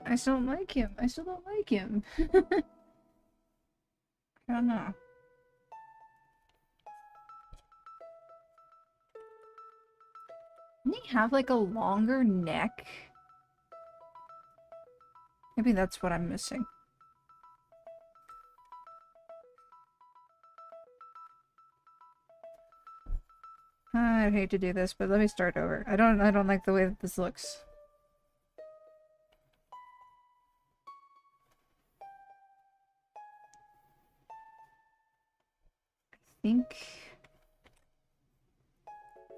I still don't like him. I still don't like him. I don't know. Didn't he have like a longer neck? Maybe that's what I'm missing. I'd hate to do this, but let me start over. I don't like the way that this looks. I think,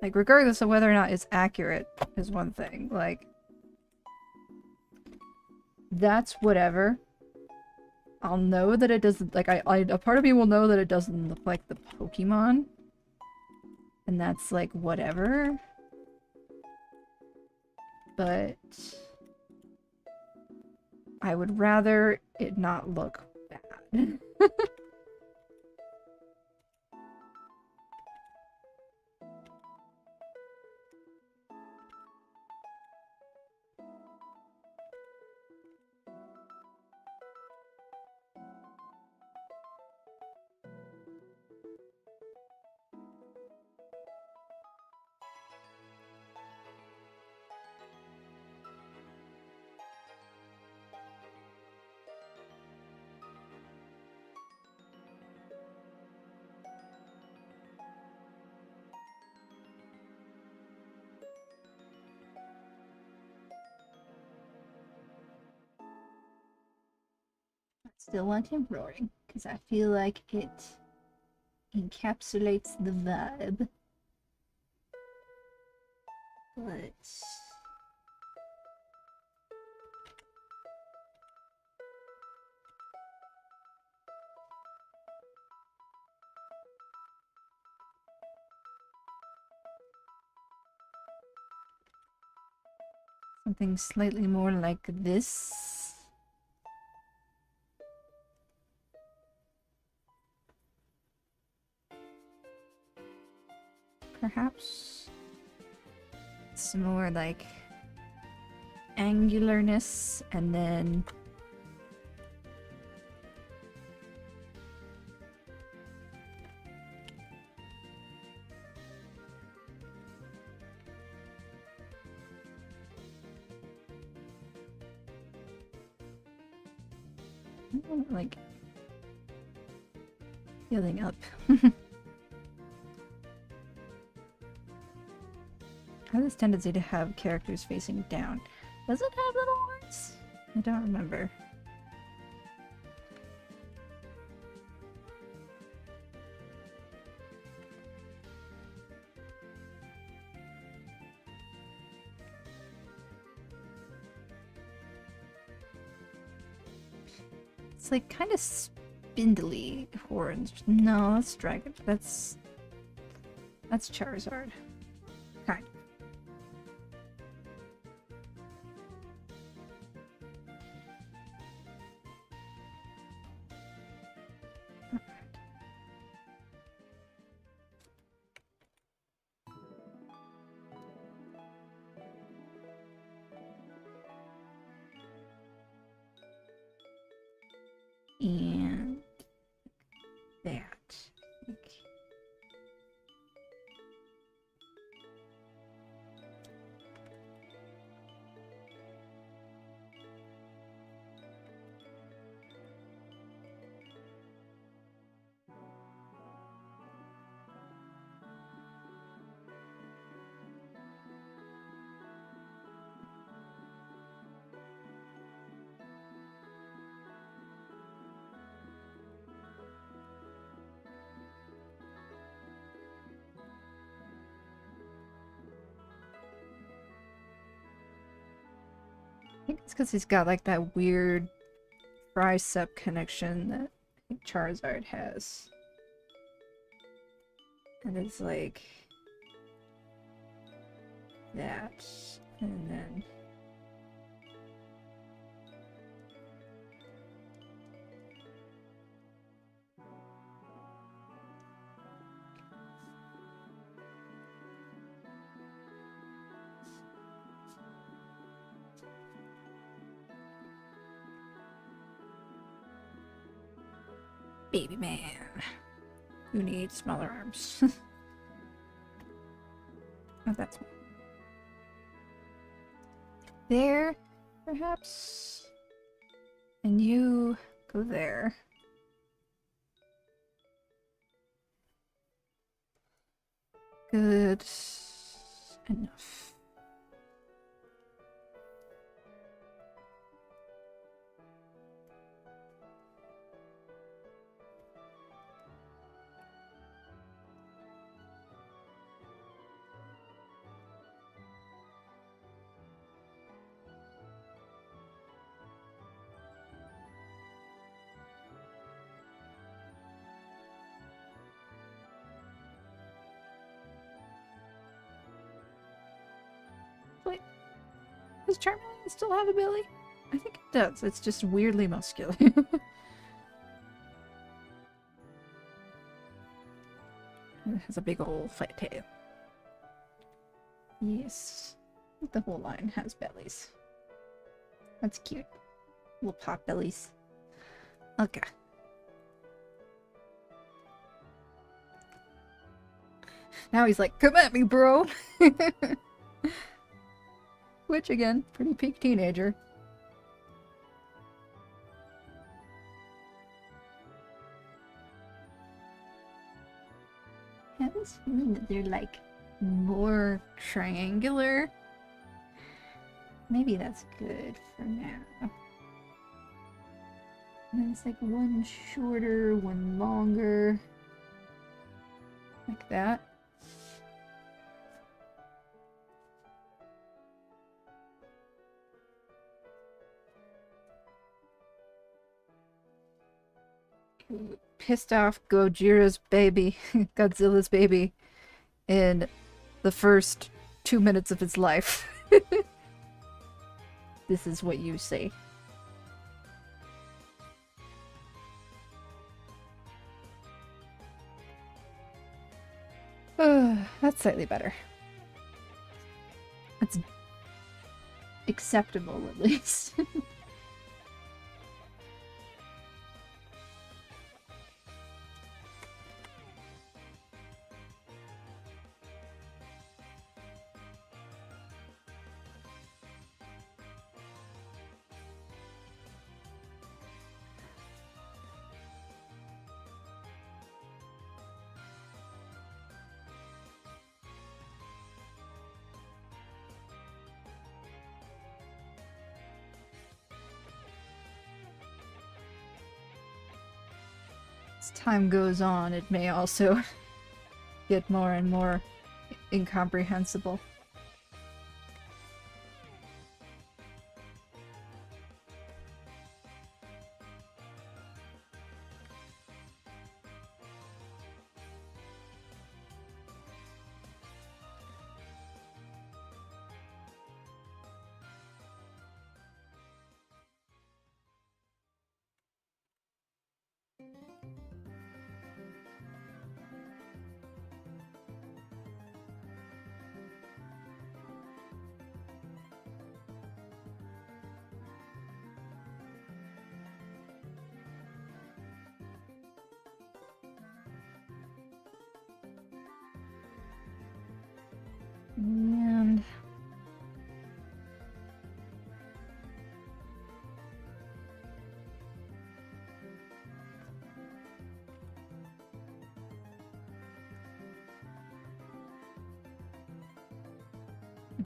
like, regardless of whether or not it's accurate is one thing. Like, that's whatever. I'll know that it doesn't, like, a part of me will know that it doesn't look like the Pokemon. And that's, like, whatever. But I would rather it not look bad. Still want him roaring, because I feel like it encapsulates the vibe. But something slightly more like this. Perhaps some more like angularness, and then like filling up. I have this tendency to have characters facing down. Does it have little horns? I don't remember. It's like kind of spindly horns. No, that's dragon. That's Charizard. Kind of. And that. Okay. I think it's because he's got like that weird tricep connection that I think Charizard has. And it's like that. And then baby man who needs smaller arms. Oh, that's one. There, perhaps. And you go there. Good enough. Wait, does Charmeleon still have a belly? I think it does. It's just weirdly muscular. It has a big old flat tail. Yes, the whole line has bellies. That's cute. Little pot bellies. Okay. Now he's like, come at me, bro! Which, again, pretty peak teenager. I have this feeling that they're, like, more triangular. Maybe that's good for now. And then it's like one shorter, one longer. Like that. Pissed off Gojira's baby, Godzilla's baby, in the first 2 minutes of its life. This is what you say. That's slightly better. That's acceptable, at least. As time goes on, it may also get more and more incomprehensible. And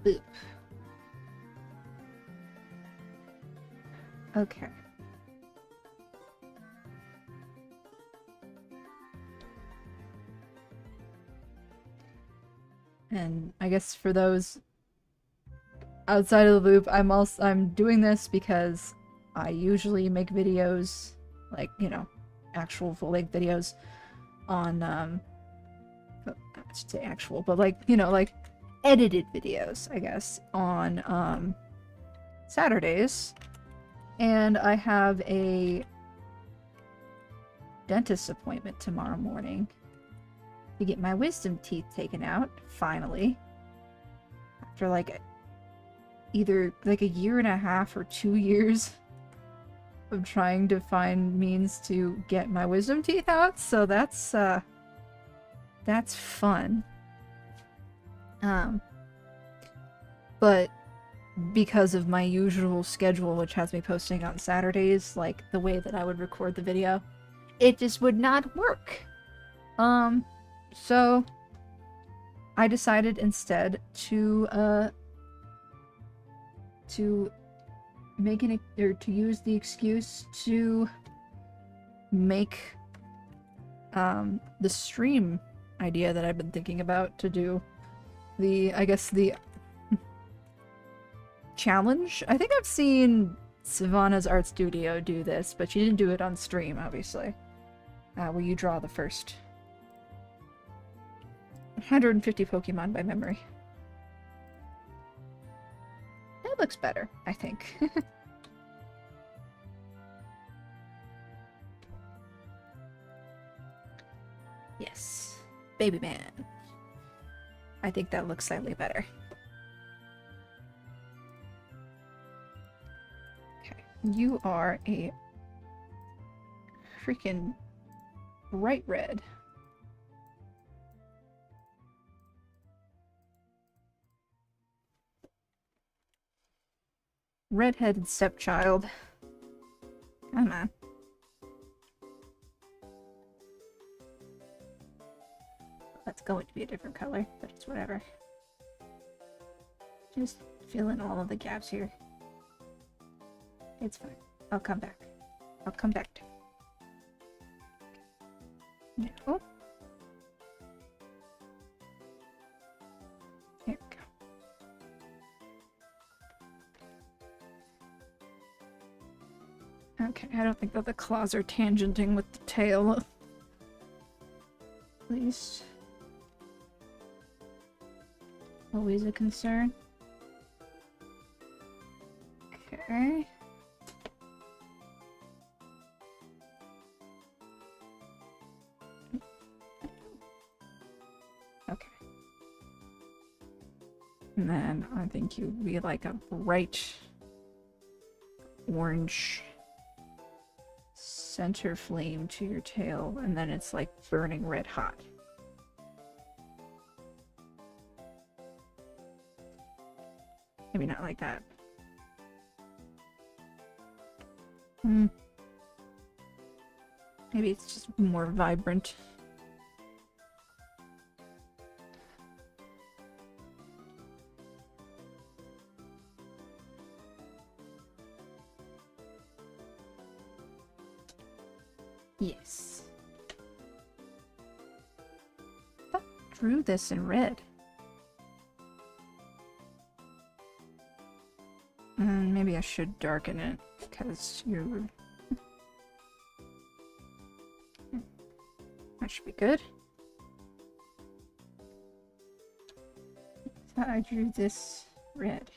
boop. Okay. And I guess for those outside of the loop, I'm doing this because I usually make videos, like, you know, actual full-length videos on I should say actual, but like, you know, like edited videos, I guess, on Saturdays. And I have a dentist appointment tomorrow morning to get my wisdom teeth taken out, finally. After like either like a year and a half or 2 years of trying to find means to get my wisdom teeth out, so that's fun. But because of my usual schedule, which has me posting on Saturdays, like the way that I would record the video, it just would not work. So I decided instead to use the excuse to make the stream idea that I've been thinking about, to do I guess the challenge. I think I've seen Savannah's art studio do this, but she didn't do it on stream, obviously. Where you draw the first 150 Pokemon by memory. That looks better, I think. Yes. Baby man. I think that looks slightly better. Okay. You are a freaking bright red. Red-headed stepchild. Come on. That's going to be a different color, but it's whatever. Just fill in all of the gaps here. It's fine. I'll come back. I'll come back to it. No. Here we go. Okay, I don't think that the claws are tangenting with the tail. At least. Always a concern. Okay. Okay. And then I think you'd be like a bright orange center flame to your tail, and then it's like burning red hot. Maybe not like that. Maybe it's just more vibrant. Yes. I thought I drew this in red. Maybe I should darken it, because you're... That should be good. I thought I drew this red.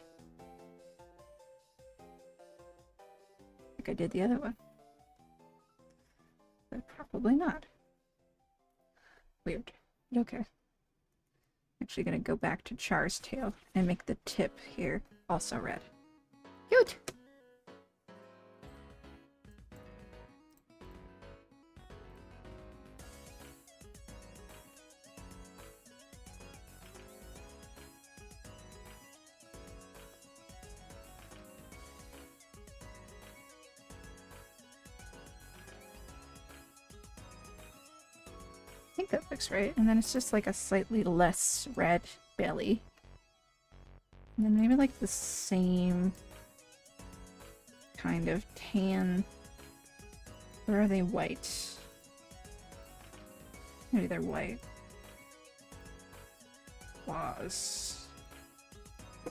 I think I did the other one. But probably not. Weird. Okay. Actually gonna go back to Char's tail and make the tip here also red. Cute! I think that looks right. And then it's just like a slightly less red belly. And then maybe like the same kind of tan. Or are they white? Maybe they're white. Claws. I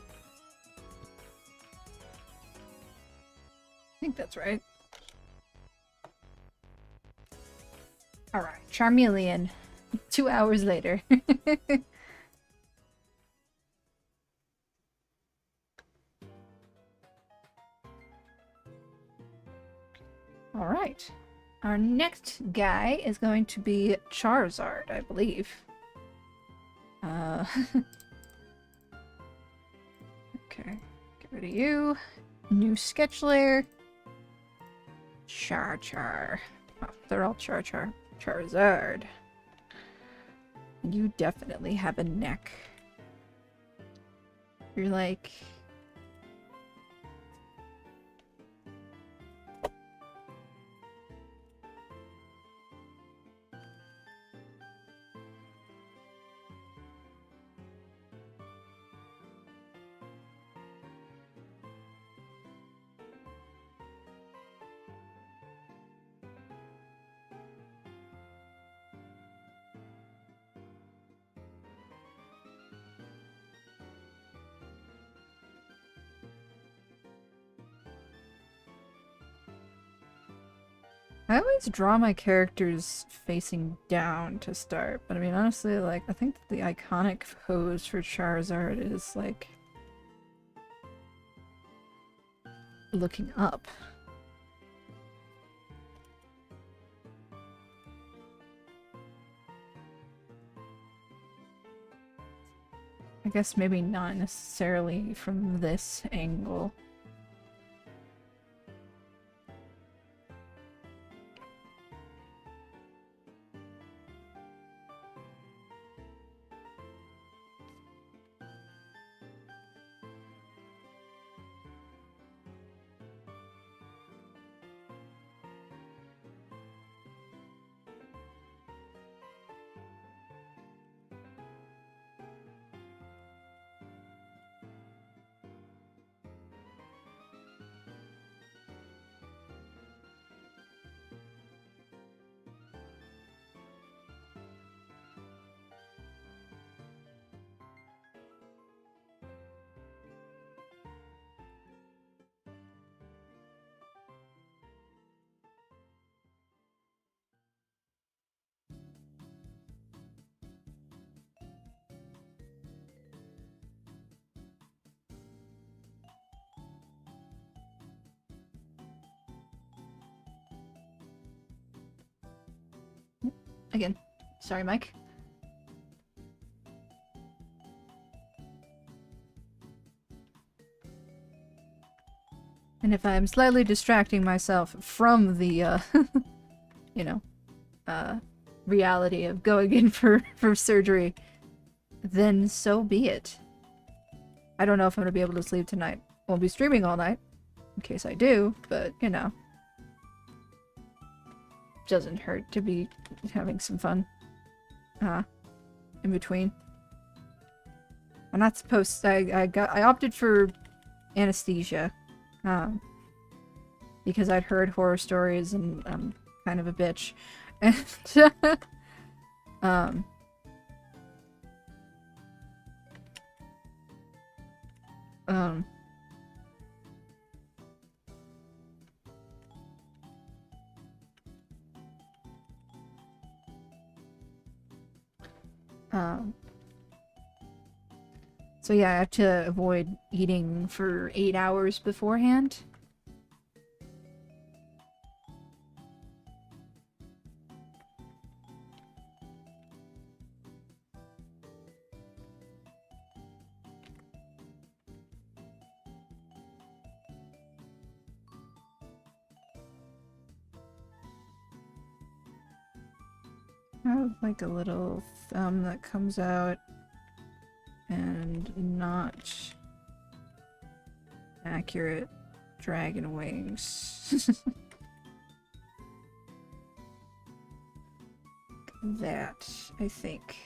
think that's right. Alright, Charmeleon. 2 hours later. Alright. Our next guy is going to be Charizard, I believe. Okay. Get rid of you. New sketch layer. Char. Oh, they're all Char. Charizard. You definitely have a neck. You're like... I always draw my characters facing down to start, but I mean, honestly, like, I think that the iconic pose for Charizard is, like, looking up. I guess maybe not necessarily from this angle. again. Sorry, Mike. And if I'm slightly distracting myself from the, you know, reality of going in for surgery, then so be it. I don't know if I'm gonna be able to sleep tonight. Won't be streaming all night, in case I do, but, you know. Doesn't hurt to be having some fun. In between. I'm not supposed to, I opted for anesthesia. Because I'd heard horror stories and I'm kind of a bitch. And, so yeah, I have to avoid eating for 8 hours beforehand. I have like a little thumb that comes out and not accurate dragon wings. That, I think.